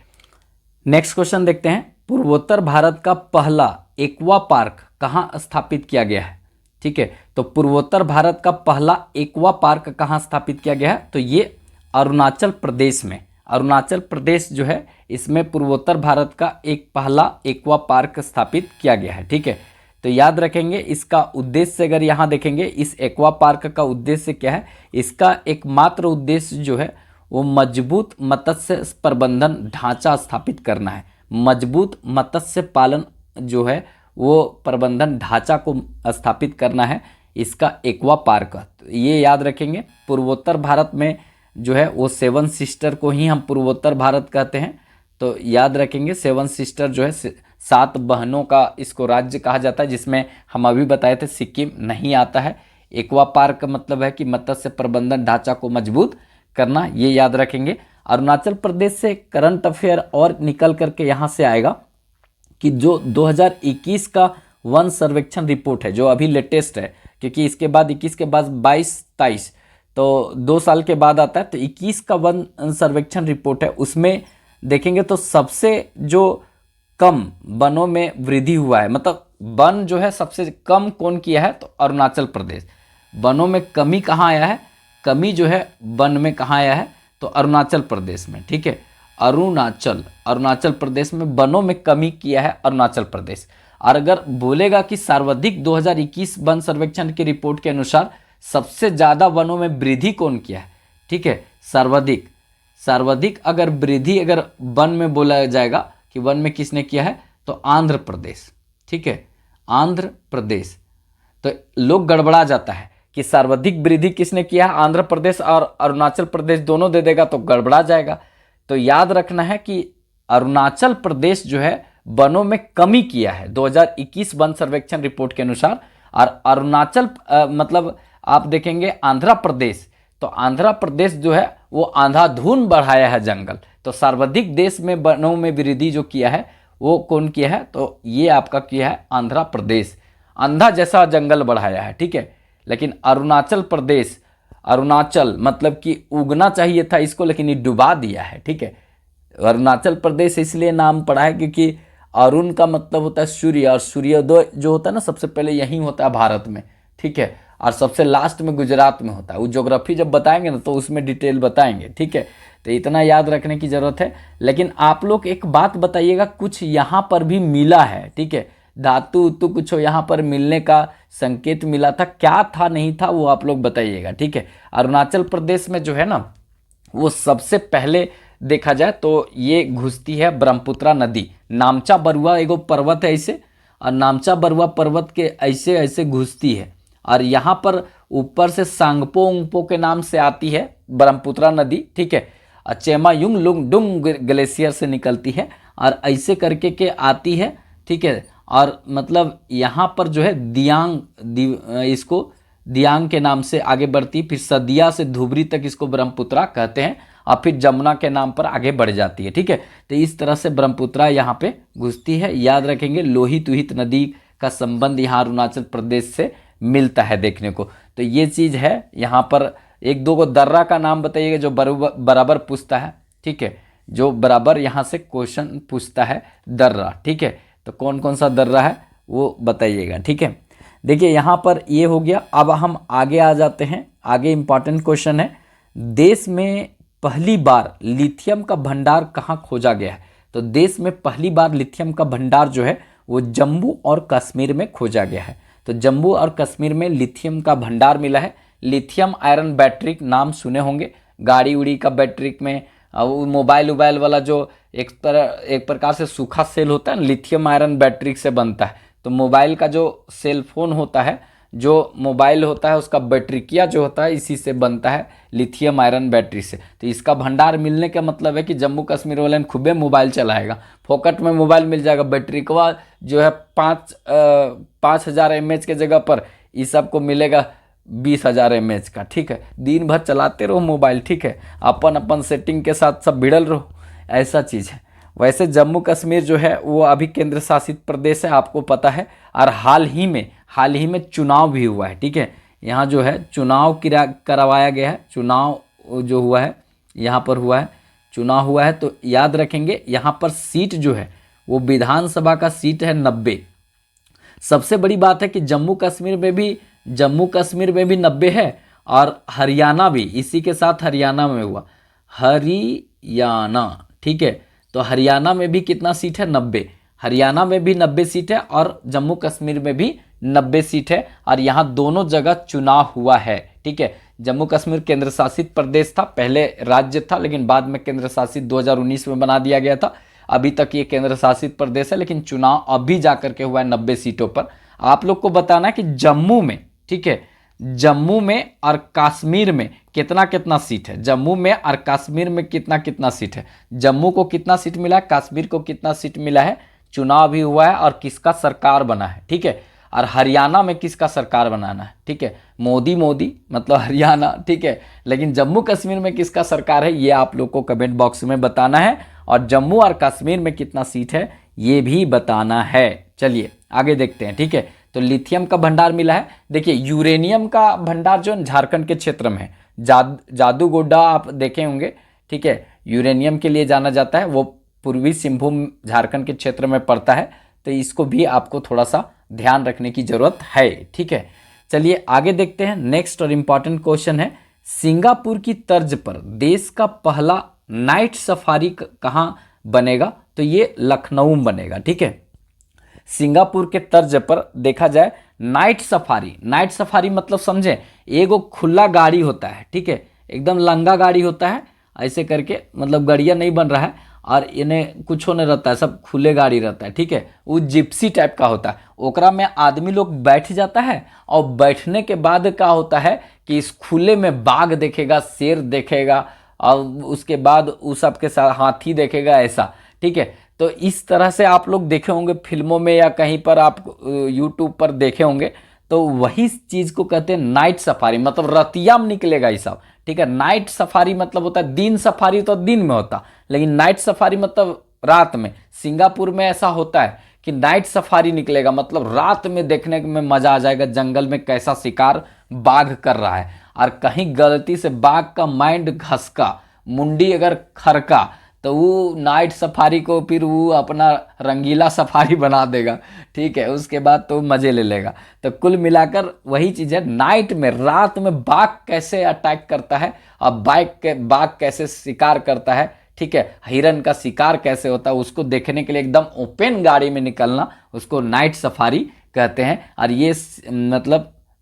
नेक्स्ट क्वेश्चन देखते हैं। पूर्वोत्तर भारत का पहला एक्वा पार्क कहाँ स्थापित किया गया है, ठीक है। तो पूर्वोत्तर भारत का पहला एक्वा पार्क कहाँ स्थापित किया गया है, तो ये अरुणाचल प्रदेश में, अरुणाचल प्रदेश जो है इसमें पूर्वोत्तर भारत का एक पहला एक्वा पार्क स्थापित किया गया है, ठीक है। तो याद रखेंगे इसका उद्देश्य अगर यहाँ देखेंगे, इस एक्वा पार्क का उद्देश्य क्या है, इसका एकमात्र उद्देश्य जो है वो मजबूत मत्स्य प्रबंधन ढांचा स्थापित करना है। मजबूत मत्स्य पालन जो है वो प्रबंधन ढांचा को स्थापित करना है इसका एक्वा पार्क। तो ये याद रखेंगे। पूर्वोत्तर भारत में जो है वो सेवन सिस्टर को ही हम पूर्वोत्तर भारत कहते हैं, तो याद रखेंगे सेवन सिस्टर जो है 7 बहनों का इसको राज्य कहा जाता है, जिसमें हम अभी बताए थे सिक्किम नहीं आता है। एक्वा पार्क का मतलब है कि मत्स्य प्रबंधन ढांचा को मजबूत करना, ये याद रखेंगे। अरुणाचल प्रदेश से करंट अफेयर और निकल करके यहाँ से आएगा कि जो 2021 का वन सर्वेक्षण रिपोर्ट है जो अभी लेटेस्ट है, क्योंकि इसके बाद 21 के बाद 22-23 तो 2 साल के बाद आता है, तो 21 का वन सर्वेक्षण रिपोर्ट है, उसमें देखेंगे तो सबसे जो कम वनों में वृद्धि हुआ है, मतलब वन जो है सबसे कम कौन किया है, तो अरुणाचल प्रदेश। वनों में कमी कहाँ आया है, कमी जो है वन में कहाँ आया है, तो अरुणाचल प्रदेश में, ठीक है। अरुणाचल प्रदेश में वनों में कमी किया है अरुणाचल प्रदेश। और अगर बोलेगा कि सर्वाधिक 2021 वन सर्वेक्षण की रिपोर्ट के अनुसार सबसे ज़्यादा वनों में वृद्धि कौन किया है, ठीक है, सर्वाधिक अगर वृद्धि अगर वन में बोला जाएगा कि वन में किसने किया है, तो आंध्र प्रदेश, ठीक है, आंध्र प्रदेश। तो लोग गड़बड़ा जाता है कि सर्वाधिक वृद्धि किसने किया है, आंध्र प्रदेश और अरुणाचल प्रदेश दोनों दे देगा तो गड़बड़ा जाएगा। तो याद रखना है कि अरुणाचल प्रदेश जो है वनों में कमी किया है 2021 वन सर्वेक्षण रिपोर्ट के अनुसार। और अरुणाचल मतलब आप देखेंगे आंध्र प्रदेश, तो आंध्र प्रदेश जो है वो अंधाधुन बढ़ाया है जंगल। तो सर्वाधिक देश में वनों में वृद्धि जो किया है वो कौन किया है, तो ये आपका किया है आंध्र प्रदेश, अंधा जैसा जंगल बढ़ाया है, ठीक है। लेकिन अरुणाचल प्रदेश, अरुणाचल मतलब कि उगना चाहिए था इसको, लेकिन ये डुबा दिया है, ठीक है। अरुणाचल प्रदेश इसलिए नाम पड़ा है क्योंकि अरुण का मतलब होता है सूर्य, और सूर्योदय जो होता है ना सबसे पहले यहीं होता है भारत में, ठीक है, और सबसे लास्ट में गुजरात में होता है। वो ज्योग्राफी जब बताएंगे ना तो उसमें डिटेल बताएंगे, ठीक है। तो इतना याद रखने की ज़रूरत है। लेकिन आप लोग एक बात बताइएगा, कुछ यहाँ पर भी मिला है, ठीक है, धातु उतु कुछ यहाँ पर मिलने का संकेत मिला था, क्या था नहीं था वो आप लोग बताइएगा, ठीक है। अरुणाचल प्रदेश में जो है ना वो सबसे पहले देखा जाए तो ये घुसती है ब्रह्मपुत्रा नदी, नामचा बरुआ एगो पर्वत है ऐसे, और नामचा बरुआ पर्वत के ऐसे ऐसे घुसती है, और यहाँ पर ऊपर से सांगपो उंगपो के नाम से आती है ब्रह्मपुत्रा नदी, ठीक है। और चेमायुंग लुंगडुंग ग्लेशियर से निकलती है और ऐसे करके के आती है, ठीक है। और मतलब यहाँ पर जो है इसको दियांग के नाम से आगे बढ़ती, फिर सदिया से धुबरी तक इसको ब्रह्मपुत्रा कहते हैं, और फिर जमुना के नाम पर आगे बढ़ जाती है, ठीक है। तो इस तरह से ब्रह्मपुत्रा यहाँ पे घुसती है। याद रखेंगे लोहित उहित नदी का संबंध यहाँ अरुणाचल प्रदेश से मिलता है देखने को। तो ये चीज़ है। यहाँ पर एक दो को दर्रा का नाम बताइएगा जो बराबर पूछता है, ठीक है, जो बराबर यहाँ से क्वेश्चन पूछता है दर्रा, ठीक है। तो कौन कौन सा दर्रा है वो बताइएगा, ठीक है। देखिए यहाँ पर ये हो गया। अब हम आगे आ जाते हैं। आगे इंपॉर्टेंट क्वेश्चन है, देश में पहली बार लिथियम का भंडार कहाँ खोजा गया है। तो देश में पहली बार लिथियम का भंडार जो है वो जम्मू और कश्मीर में खोजा गया है। तो जम्मू और कश्मीर में लिथियम का भंडार मिला है। लिथियम आयरन बैटरी नाम सुने होंगे, गाड़ी उड़ी का बैटरी में, मोबाइल वोबाइल वाला जो एक प्रकार से सूखा सेल होता है, लिथियम आयरन बैटरी से बनता है। तो मोबाइल का जो सेल फोन होता है, जो मोबाइल होता है उसका बैटरिकिया जो होता है इसी से बनता है, लिथियम आयरन बैटरी से। तो इसका भंडार मिलने का मतलब है कि जम्मू कश्मीर वाले खूबे मोबाइल चलाएगा, फोकट में मोबाइल मिल जाएगा। बैटरी का जो है 5,000 mAh के जगह पर इस सबको मिलेगा 20,000 mAh का, ठीक है। दिन भर चलाते रहो मोबाइल, ठीक है, अपन अपन सेटिंग के साथ सब भिड़ल रहो, ऐसा चीज़ है। वैसे जम्मू कश्मीर जो है वो अभी केंद्र शासित प्रदेश है, आपको पता है। और हाल ही में चुनाव भी हुआ है, ठीक है। यहाँ जो है चुनाव करवाया गया है, चुनाव जो हुआ है यहाँ पर हुआ है, चुनाव हुआ है। तो याद रखेंगे यहाँ पर सीट जो है वो विधानसभा का सीट है 90। सबसे बड़ी बात है कि जम्मू कश्मीर में भी 90 है, और हरियाणा भी इसी के साथ हरियाणा में हुआ, हरियाणा, ठीक है। तो हरियाणा में भी कितना सीट है, 90। हरियाणा में भी 90 सीट है और जम्मू कश्मीर में भी 90 सीट है, और यहाँ दोनों जगह चुनाव हुआ है, ठीक है। जम्मू कश्मीर केंद्र शासित प्रदेश था, पहले राज्य था, लेकिन बाद में केंद्र शासित 2019 में बना दिया गया था। अभी तक ये केंद्र शासित प्रदेश है, लेकिन चुनाव अभी जाकर के हुआ है 90 सीटों पर। आप लोग को बताना है कि जम्मू में, ठीक है, जम्मू में और कश्मीर में कितना कितना सीट है, जम्मू में और कश्मीर में कितना कितना सीट है, जम्मू को कितना सीट मिला है, कश्मीर को कितना सीट मिला है, चुनाव भी हुआ है और किसका सरकार बना है, ठीक है, और हरियाणा में किसका सरकार बनाना है, ठीक है, मोदी मोदी मतलब हरियाणा, ठीक है, लेकिन जम्मू कश्मीर में किसका सरकार है ये आप लोग को कमेंट बॉक्स में बताना है, और जम्मू और कश्मीर में कितना सीट है ये भी बताना है। चलिए आगे देखते हैं, ठीक है। तो लिथियम का भंडार मिला है। देखिए यूरेनियम का भंडार जो झारखंड के क्षेत्र में है, जादूगोड्डा आप देखे होंगे, ठीक है, यूरेनियम के लिए जाना जाता है, वो पूर्वी सिंहभूम झारखंड के क्षेत्र में पड़ता है, तो इसको भी आपको थोड़ा सा ध्यान रखने की जरूरत है, ठीक है। चलिए आगे देखते हैं। नेक्स्ट और इम्पॉर्टेंट क्वेश्चन है, सिंगापुर की तर्ज पर देश का पहला नाइट सफारी कहाँ बनेगा, तो ये लखनऊ में बनेगा, ठीक है। सिंगापुर के तर्ज पर देखा जाए नाइट सफारी, नाइट सफारी मतलब समझे, एगो खुला गाड़ी होता है, ठीक है, एकदम लंगा गाड़ी होता है, ऐसे करके मतलब गाड़ियाँ नहीं बन रहा है और इन्हें कुछ नहीं रहता है, सब खुले गाड़ी रहता है, ठीक है, वो जिप्सी टाइप का होता है, ओकरा में आदमी लोग बैठ जाता है और बैठने के बाद क्या होता है कि इस खुले में बाघ देखेगा, शेर देखेगा और उसके बाद उस सब के साथ हाथी देखेगा, ऐसा, ठीक है। तो इस तरह से आप लोग देखे होंगे फिल्मों में या कहीं पर आप यूट्यूब पर देखे होंगे, तो वही चीज़ को कहते हैं नाइट सफारी, मतलब रतिया में निकलेगा ये सब, ठीक है। नाइट सफारी मतलब होता है, दिन सफारी तो दिन में होता, लेकिन नाइट सफारी मतलब रात में। सिंगापुर में ऐसा होता है कि नाइट सफारी निकलेगा, मतलब रात में देखने में मजा आ जाएगा, जंगल में कैसा शिकार बाघ कर रहा है, और कहीं गलती से बाघ का माइंड घसका, मुंडी अगर खरका, तो वो नाइट सफारी को फिर वो अपना रंगीला सफारी बना देगा, ठीक है, उसके बाद तो मज़े ले लेगा। तो कुल मिलाकर वही चीज़ है, नाइट में, रात में बाघ कैसे अटैक करता है और बाघ कैसे शिकार करता है, ठीक है, हिरन का शिकार कैसे होता है, उसको देखने के लिए एकदम ओपन गाड़ी में निकलना, उसको नाइट सफारी कहते हैं। और ये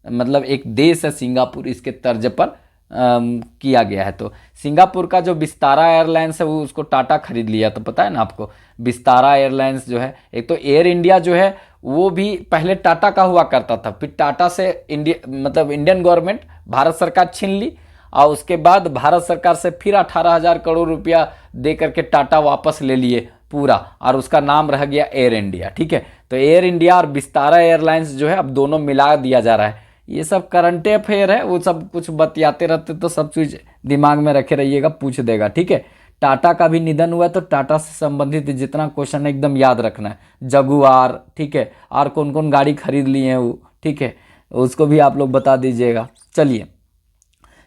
मतलब एक देश है सिंगापुर, इसके तर्ज पर किया गया है। तो सिंगापुर का जो विस्तारा एयरलाइंस है वो उसको टाटा खरीद लिया, तो पता है ना आपको, विस्तारा एयरलाइंस जो है, एक तो एयर इंडिया जो है वो भी पहले टाटा का हुआ करता था, फिर टाटा से इंडियन गवर्नमेंट, भारत सरकार छीन ली, और उसके बाद भारत सरकार से फिर 18,000 करोड़ रुपया दे करके टाटा वापस ले लिए पूरा, और उसका नाम रह गया एयर इंडिया, ठीक है। तो एयर इंडिया और विस्तारा एयरलाइंस जो है अब दोनों मिला दिया जा रहा है। ये सब करंट अफेयर है, वो सब कुछ बतियाते रहते, तो सब चीज़ दिमाग में रखे रहिएगा, पूछ देगा, ठीक है। टाटा का भी निधन हुआ, तो टाटा से संबंधित जितना क्वेश्चन है एकदम याद रखना है। जगुआर, ठीक है, और कौन कौन गाड़ी खरीद लिए हैं वो, ठीक है, उसको भी आप लोग बता दीजिएगा। चलिए,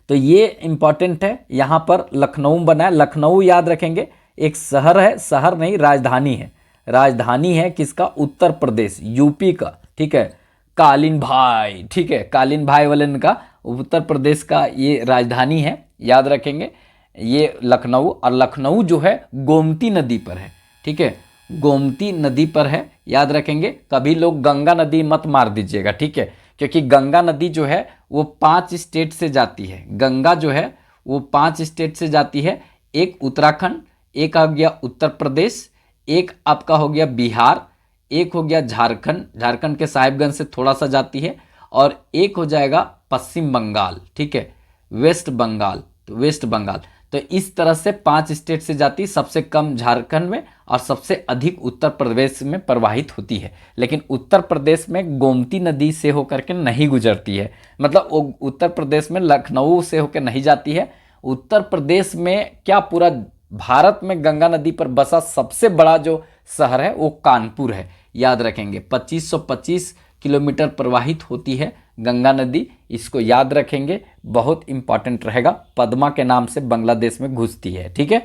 तो ये इम्पॉर्टेंट है, यहाँ पर लखनऊ बना है, लखनऊ याद रखेंगे, एक शहर है, शहर नहीं राजधानी है, राजधानी है किसका, उत्तर प्रदेश, यूपी का, ठीक है, कालीन भाई, ठीक है, कालीन भाई वाले का उत्तर प्रदेश का ये राजधानी है, याद रखेंगे ये लखनऊ। और लखनऊ जो है गोमती नदी पर है, ठीक है, गोमती नदी पर है, याद रखेंगे। कभी लोग गंगा नदी मत मार दीजिएगा, ठीक है, क्योंकि गंगा नदी जो है वो 5 स्टेट से जाती है, गंगा जो है वो 5 स्टेट से जाती है, एक उत्तराखंड, एक आ गया उत्तर प्रदेश, एक आपका हो गया बिहार, एक हो गया झारखंड, झारखंड के साहिबगंज से थोड़ा सा जाती है, और एक हो जाएगा पश्चिम बंगाल, ठीक है, वेस्ट बंगाल, तो वेस्ट बंगाल। तो इस तरह से 5 स्टेट से जाती, सबसे कम झारखंड में और सबसे अधिक उत्तर प्रदेश में प्रवाहित होती है। लेकिन उत्तर प्रदेश में गोमती नदी से होकर के नहीं गुजरती है, मतलब उत्तर प्रदेश में लखनऊ से होकर नहीं जाती है। उत्तर प्रदेश में क्या, पूरा भारत में गंगा नदी पर बसा सबसे बड़ा जो शहर है वो कानपुर है, याद रखेंगे। 2525 किलोमीटर प्रवाहित होती है गंगा नदी, इसको याद रखेंगे, बहुत इंपॉर्टेंट रहेगा। पद्मा के नाम से बांग्लादेश में घुसती है, ठीक है।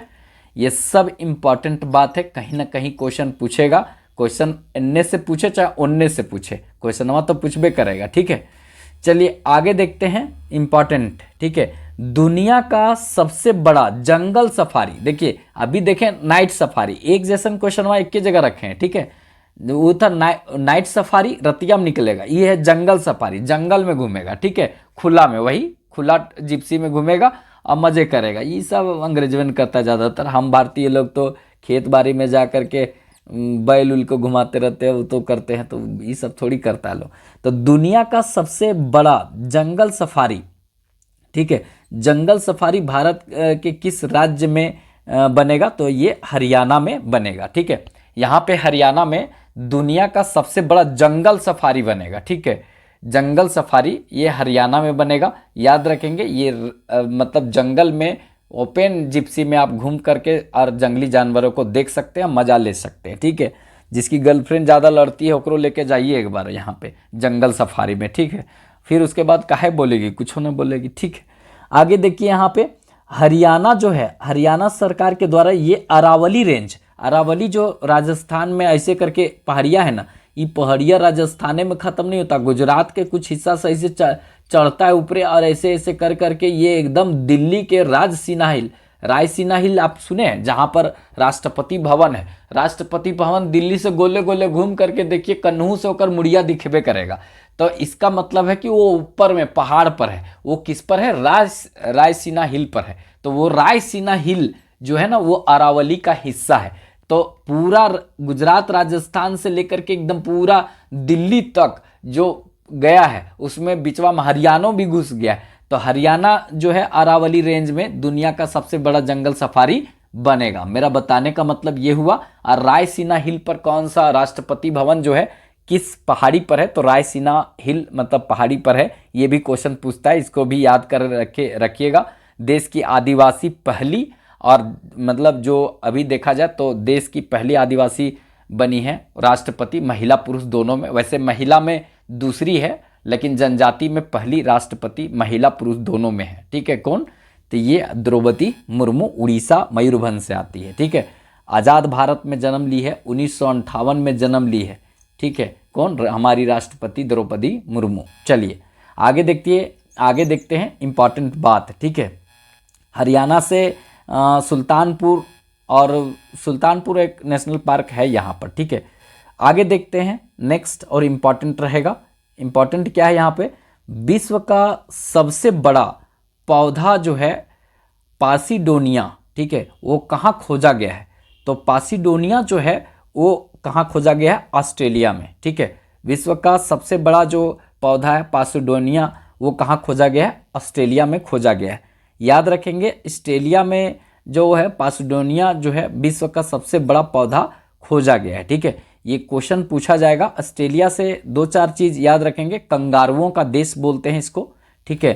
ये सब इंपॉर्टेंट बात है, कहीं ना कहीं क्वेश्चन पूछेगा, क्वेश्चन इन्ने से पूछे चाहे उन्ने से पूछे, क्वेश्चन तो पूछबे करेगा, ठीक है। चलिए आगे देखते हैं, इंपॉर्टेंट, ठीक है, दुनिया का सबसे बड़ा जंगल सफारी। देखिए अभी देखें नाइट सफारी, एक जैसन क्वेश्चन वहाँ एक की जगह रखे हैं, ठीक है, वो था नाइट सफारी, रतिया में निकलेगा, ये है जंगल सफारी, जंगल में घूमेगा, ठीक है, खुला में, वही खुला जिप्सी में घूमेगा और मजे करेगा। ये सब अंग्रेजवन करता है ज़्यादातर, हम भारतीय लोग तो खेत बाड़ी में जा कर के बैल उल को घुमाते रहते हैं, वो तो करते हैं, तो ये सब थोड़ी करता है लोग। तो दुनिया का सबसे बड़ा जंगल सफारी, ठीक है, जंगल सफारी भारत के किस राज्य में बनेगा? तो ये हरियाणा में बनेगा, ठीक है। यहाँ पे हरियाणा में दुनिया का सबसे बड़ा जंगल सफारी बनेगा, ठीक है। जंगल सफारी ये हरियाणा में बनेगा, याद रखेंगे। ये मतलब जंगल में ओपन जिप्सी में आप घूम करके और जंगली जानवरों को देख सकते हैं, मजा ले सकते हैं, ठीक है। जिसकी गर्लफ्रेंड ज़्यादा लड़ती है ओकरो लेके जाइए एक बार यहाँ पे जंगल सफारी में, ठीक है। फिर उसके बाद काहे बोलेगी, कुछ ना बोलेगी, ठीक है। आगे देखिए यहाँ पे हरियाणा जो है, हरियाणा सरकार के द्वारा ये अरावली रेंज, अरावली जो राजस्थान में ऐसे करके पहाड़िया है ना, ये पहाड़िया राजस्थान में ख़त्म नहीं होता, गुजरात के कुछ हिस्सा सही से चढ़ता है ऊपरे, और ऐसे ऐसे कर करके ये एकदम दिल्ली के राजसीना हिल, रायसीना हिल आप सुने हैं, जहाँ पर राष्ट्रपति भवन है। राष्ट्रपति भवन दिल्ली से गोले गोले घूम करके देखिए, कन्नू से होकर मुड़िया दिखबे करेगा। तो इसका मतलब है कि वो ऊपर में पहाड़ पर है। वो किस पर है? रायसीना हिल पर है। तो वो रायसीना हिल जो है ना, वो अरावली का हिस्सा है। तो पूरा गुजरात राजस्थान से लेकर के एकदम पूरा दिल्ली तक जो गया है, उसमें बिचवा में हरियाणा भी घुस गया है। तो हरियाणा जो है अरावली रेंज में दुनिया का सबसे बड़ा जंगल सफारी बनेगा। मेरा बताने का मतलब ये हुआ। और रायसीना हिल पर कौन सा राष्ट्रपति भवन जो है किस पहाड़ी पर है? तो रायसीना हिल मतलब पहाड़ी पर है। ये भी क्वेश्चन पूछता है, इसको भी याद कर रखिएगा। देश की आदिवासी पहली, और मतलब जो अभी देखा जाए तो देश की पहली आदिवासी बनी है राष्ट्रपति, महिला पुरुष दोनों में। वैसे महिला में दूसरी है, लेकिन जनजाति में पहली राष्ट्रपति महिला पुरुष दोनों में है, ठीक है। कौन? तो ये द्रौपदी मुर्मू, उड़ीसा मयूरभंज से आती है, ठीक है। आज़ाद भारत में जन्म ली है, 1958 में जन्म ली है, ठीक है। कौन? हमारी राष्ट्रपति द्रौपदी मुर्मू। चलिए आगे देखते हैं इंपॉर्टेंट बात, ठीक है। हरियाणा से सुल्तानपुर, और सुल्तानपुर एक नेशनल पार्क है यहाँ पर, ठीक है। आगे देखते हैं नेक्स्ट, और इम्पॉर्टेंट रहेगा। इम्पॉर्टेंट क्या है यहाँ पे? विश्व का सबसे बड़ा पौधा जो है पासिडोनिया, ठीक है, वो कहाँ खोजा गया है? तो पासिडोनिया जो है वो कहाँ खोजा गया है? ऑस्ट्रेलिया में, ठीक है। विश्व का सबसे बड़ा जो पौधा है पासिडोनिया, वो कहाँ खोजा गया है? ऑस्ट्रेलिया में खोजा गया है। याद रखेंगे, ऑस्ट्रेलिया में जो है पासिडोनिया जो है विश्व का सबसे बड़ा पौधा खोजा गया है, ठीक है। ये क्वेश्चन पूछा जाएगा। ऑस्ट्रेलिया से 2-4 चीज़ याद रखेंगे। कंगारुओं का देश बोलते हैं इसको, ठीक है,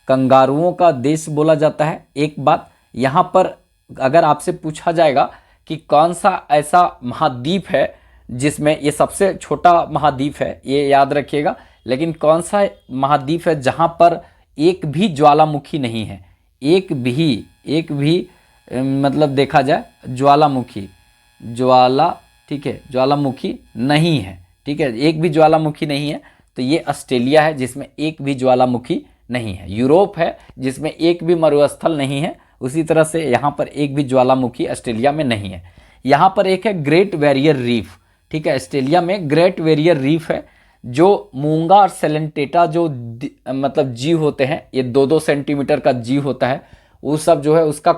कंगारुओं का देश बोला जाता है। एक बात यहाँ पर अगर आपसे पूछा जाएगा कि कौन सा ऐसा महाद्वीप है जिसमें, ये सबसे छोटा महाद्वीप है, ये याद रखिएगा, लेकिन कौन सा महाद्वीप है जहाँ पर एक भी ज्वालामुखी नहीं है? एक भी मतलब देखा जाए ठीक है, ज्वालामुखी नहीं है, ठीक है, एक भी ज्वालामुखी नहीं है। तो ये ऑस्ट्रेलिया है जिसमें एक भी ज्वालामुखी नहीं है। यूरोप है जिसमें एक भी मरुस्थल नहीं है। उसी तरह से यहाँ पर एक भी ज्वालामुखी ऑस्ट्रेलिया में नहीं है। यहाँ पर एक है ग्रेट बैरियर रीफ, ठीक है। ऑस्ट्रेलिया में ग्रेट बैरियर रीफ है, जो मूंगा और सेलेंटेटा जो मतलब जीव होते हैं, ये 2-2 सेंटीमीटर का जीव होता है, वो सब जो है उसका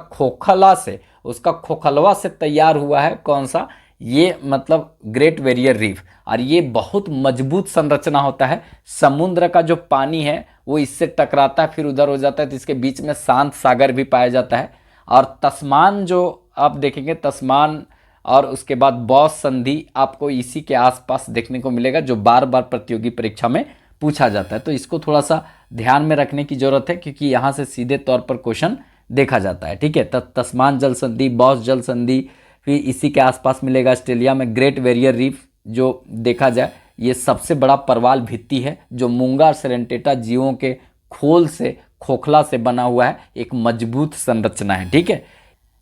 खोखलवा से तैयार हुआ है। कौन सा? ये मतलब ग्रेट बैरियर रीफ। और ये बहुत मजबूत संरचना होता है। समुद्र का जो पानी है वो इससे टकराता है, फिर उधर हो जाता है, तो इसके बीच में शांत सागर भी पाया जाता है। और तस्मान जो आप देखेंगे, तस्मान और उसके बाद बॉस संधि आपको इसी के आसपास देखने को मिलेगा, जो बार बार प्रतियोगी परीक्षा में पूछा जाता है। तो इसको थोड़ा सा ध्यान में रखने की जरूरत है, क्योंकि यहाँ से सीधे तौर पर क्वेश्चन देखा जाता है, ठीक है। तस्मान जल संधि, बॉस जल संधि फिर इसी के आसपास मिलेगा। ऑस्ट्रेलिया में ग्रेट बैरियर रीफ जो देखा जाए, ये सबसे बड़ा परवाल भित्ति है, जो मूंगा और सेलेंटेटा जीवों के खोखला से बना हुआ है, एक मजबूत संरचना है, ठीक है।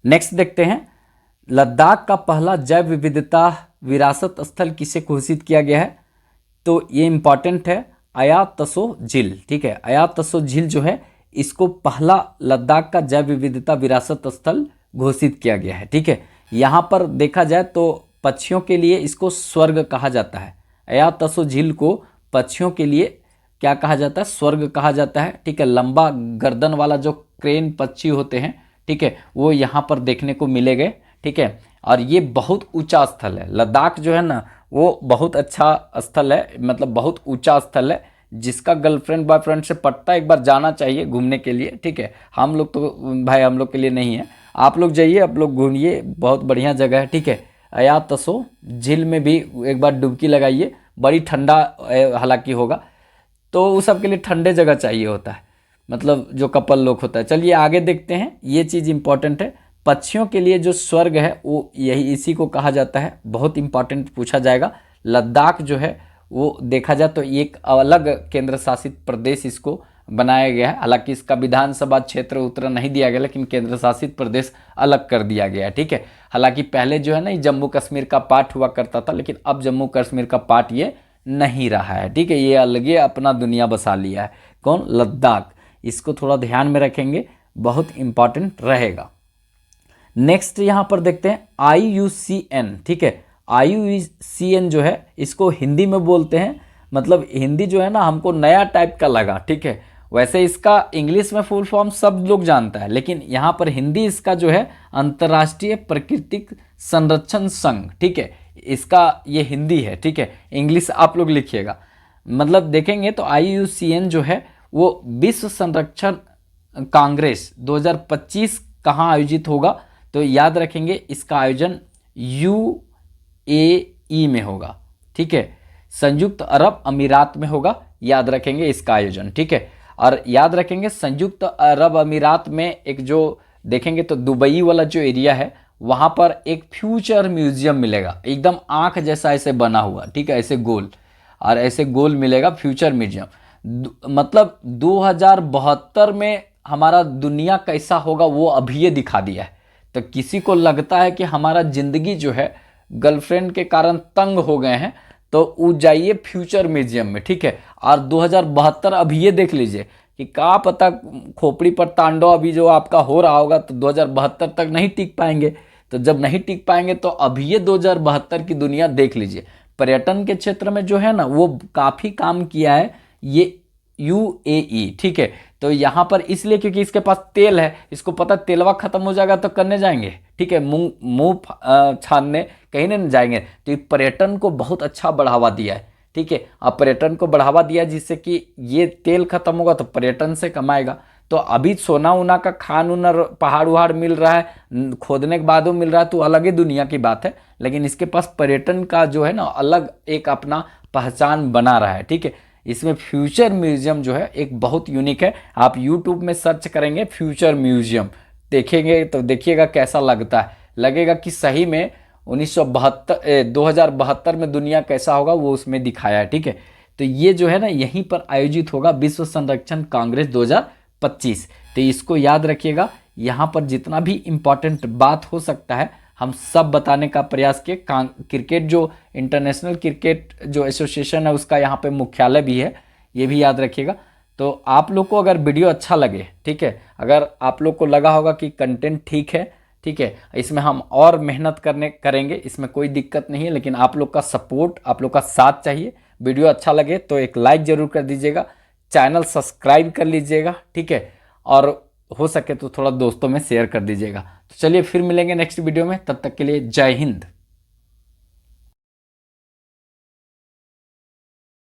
नेक्स्ट देखते हैं, लद्दाख का पहला जैव विविधता विरासत स्थल किसे घोषित किया गया है? तो ये इंपॉर्टेंट है, अया तसो झील, ठीक है। अया तसो झील जो है, इसको पहला लद्दाख का जैव विविधता विरासत स्थल घोषित किया गया है, ठीक है। यहाँ पर देखा जाए तो पक्षियों के लिए इसको स्वर्ग कहा जाता है। अया तसो झील को पक्षियों के लिए क्या कहा जाता है? स्वर्ग कहा जाता है, ठीक है। लंबा गर्दन वाला जो क्रेन पक्षी होते हैं, ठीक है, वो यहाँ पर देखने को मिलेंगे, ठीक है। और ये बहुत ऊंचा स्थल है। लद्दाख जो है ना वो बहुत अच्छा स्थल है, मतलब बहुत ऊंचा स्थल है, जिसका गर्लफ्रेंड बॉयफ्रेंड से पटता है एक बार जाना चाहिए घूमने के लिए, ठीक है। हम लोग तो भाई हम लोग के लिए नहीं है, आप लोग जाइए, आप लोग घूमिए, बहुत बढ़िया जगह है, ठीक है। अया तसो झील में भी एक बार डुबकी लगाइए, बड़ी ठंडा हालांकि होगा, तो उस सब के लिए ठंडे जगह चाहिए होता है, मतलब जो कपल लोग होता है। चलिए आगे देखते हैं, ये चीज़ इंपॉर्टेंट है। पक्षियों के लिए जो स्वर्ग है वो यही इसी को कहा जाता है, बहुत इंपॉर्टेंट पूछा जाएगा। लद्दाख जो है वो देखा जाए तो एक अलग केंद्र शासित प्रदेश इसको बनाया गया है, हालांकि इसका विधानसभा क्षेत्र उतना नहीं दिया गया, लेकिन केंद्र शासित प्रदेश अलग कर दिया गया है, ठीक है। हालांकि पहले जो है ना जम्मू कश्मीर का पार्ट हुआ करता था, लेकिन अब जम्मू कश्मीर का पार्ट ये नहीं रहा है, ठीक है। ये अलग ही अपना दुनिया बसा लिया है, कौन, लद्दाख। इसको थोड़ा ध्यान में रखेंगे, बहुत इंपॉर्टेंट रहेगा। नेक्स्ट यहाँ पर देखते हैं IUCN, ठीक है। IUCN जो है इसको हिंदी में बोलते हैं, मतलब हिंदी जो है ना हमको नया टाइप का लगा, ठीक है। वैसे इसका इंग्लिश में फुल फॉर्म सब लोग जानता है, लेकिन यहाँ पर हिंदी इसका जो है अंतर्राष्ट्रीय प्राकृतिक संरक्षण संघ, ठीक है, इसका ये हिंदी है, ठीक है। इंग्लिश आप लोग लिखिएगा, मतलब देखेंगे तो IUCN जो है वो विश्व संरक्षण कांग्रेस 2025 कहाँ आयोजित होगा, तो याद रखेंगे इसका आयोजन UAE में होगा, ठीक है, संयुक्त अरब अमीरात में होगा, याद रखेंगे इसका आयोजन, ठीक है। और याद रखेंगे संयुक्त अरब अमीरात में एक जो देखेंगे तो दुबई वाला जो एरिया है वहाँ पर एक फ्यूचर म्यूजियम मिलेगा, एकदम आँख जैसा ऐसे बना हुआ, ठीक है, ऐसे गोल, और ऐसे गोल मिलेगा फ्यूचर म्यूजियम। मतलब 2072 में हमारा दुनिया कैसा होगा वो अभी ये दिखा दिया है। तो किसी को लगता है कि हमारा ज़िंदगी जो है गर्लफ्रेंड के कारण तंग हो गए हैं, तो वो जाइए फ्यूचर म्यूजियम में, ठीक है। और 2072 अभी ये देख लीजिए कि क्या पता खोपड़ी पर तांडव अभी जो आपका हो रहा होगा, तो 2072 तक नहीं टिक पाएंगे। तो जब नहीं टिक पाएंगे तो अभी ये 2072 की दुनिया देख लीजिए। पर्यटन के क्षेत्र में जो है ना वो काफ़ी काम किया है ये UAE, ठीक है। तो यहाँ पर इसलिए क्योंकि इसके पास तेल है, इसको पता तेलवा खत्म हो जाएगा तो करने जाएंगे, ठीक है, मुंह छानने कहीं नहीं जाएंगे। तो ये पर्यटन को बहुत अच्छा बढ़ावा दिया है, ठीक है। अब पर्यटन को बढ़ावा दिया जिससे कि ये तेल खत्म होगा तो पर्यटन से कमाएगा। तो अभी सोना उना का खान उना पहाड़ उहाड़ मिल रहा है, खोदने के बाद मिल रहा है, तो अलग ही दुनिया की बात है, लेकिन इसके पास पर्यटन का जो है ना अलग एक अपना पहचान बना रहा है, ठीक है। इसमें फ्यूचर म्यूजियम जो है एक बहुत यूनिक है, आप यूट्यूब में सर्च करेंगे फ्यूचर म्यूजियम देखेंगे तो देखिएगा कैसा लगता है, लगेगा कि सही में 2072 में दुनिया कैसा होगा वो उसमें दिखाया है, ठीक है। तो ये जो है ना यहीं पर आयोजित होगा विश्व संरक्षण कांग्रेस 2025। तो इसको याद रखिएगा, यहाँ पर जितना भी इम्पोर्टेंट बात हो सकता है हम सब बताने का प्रयास किए। क्रिकेट जो इंटरनेशनल क्रिकेट जो एसोसिएशन है उसका यहाँ पे मुख्यालय भी है, ये भी याद रखिएगा। तो आप लोग को अगर वीडियो अच्छा लगे, ठीक है, अगर आप लोग को लगा होगा कि कंटेंट ठीक है, ठीक है, इसमें हम और मेहनत करेंगे, इसमें कोई दिक्कत नहीं है, लेकिन आप लोग का सपोर्ट, आप लोग का साथ चाहिए। वीडियो अच्छा लगे तो एक लाइक ज़रूर कर दीजिएगा, चैनल सब्सक्राइब कर लीजिएगा, ठीक है, और हो सके तो थोड़ा दोस्तों में शेयर कर दीजिएगा। तो चलिए फिर मिलेंगे नेक्स्ट वीडियो में, तब तक के लिए जय हिंद।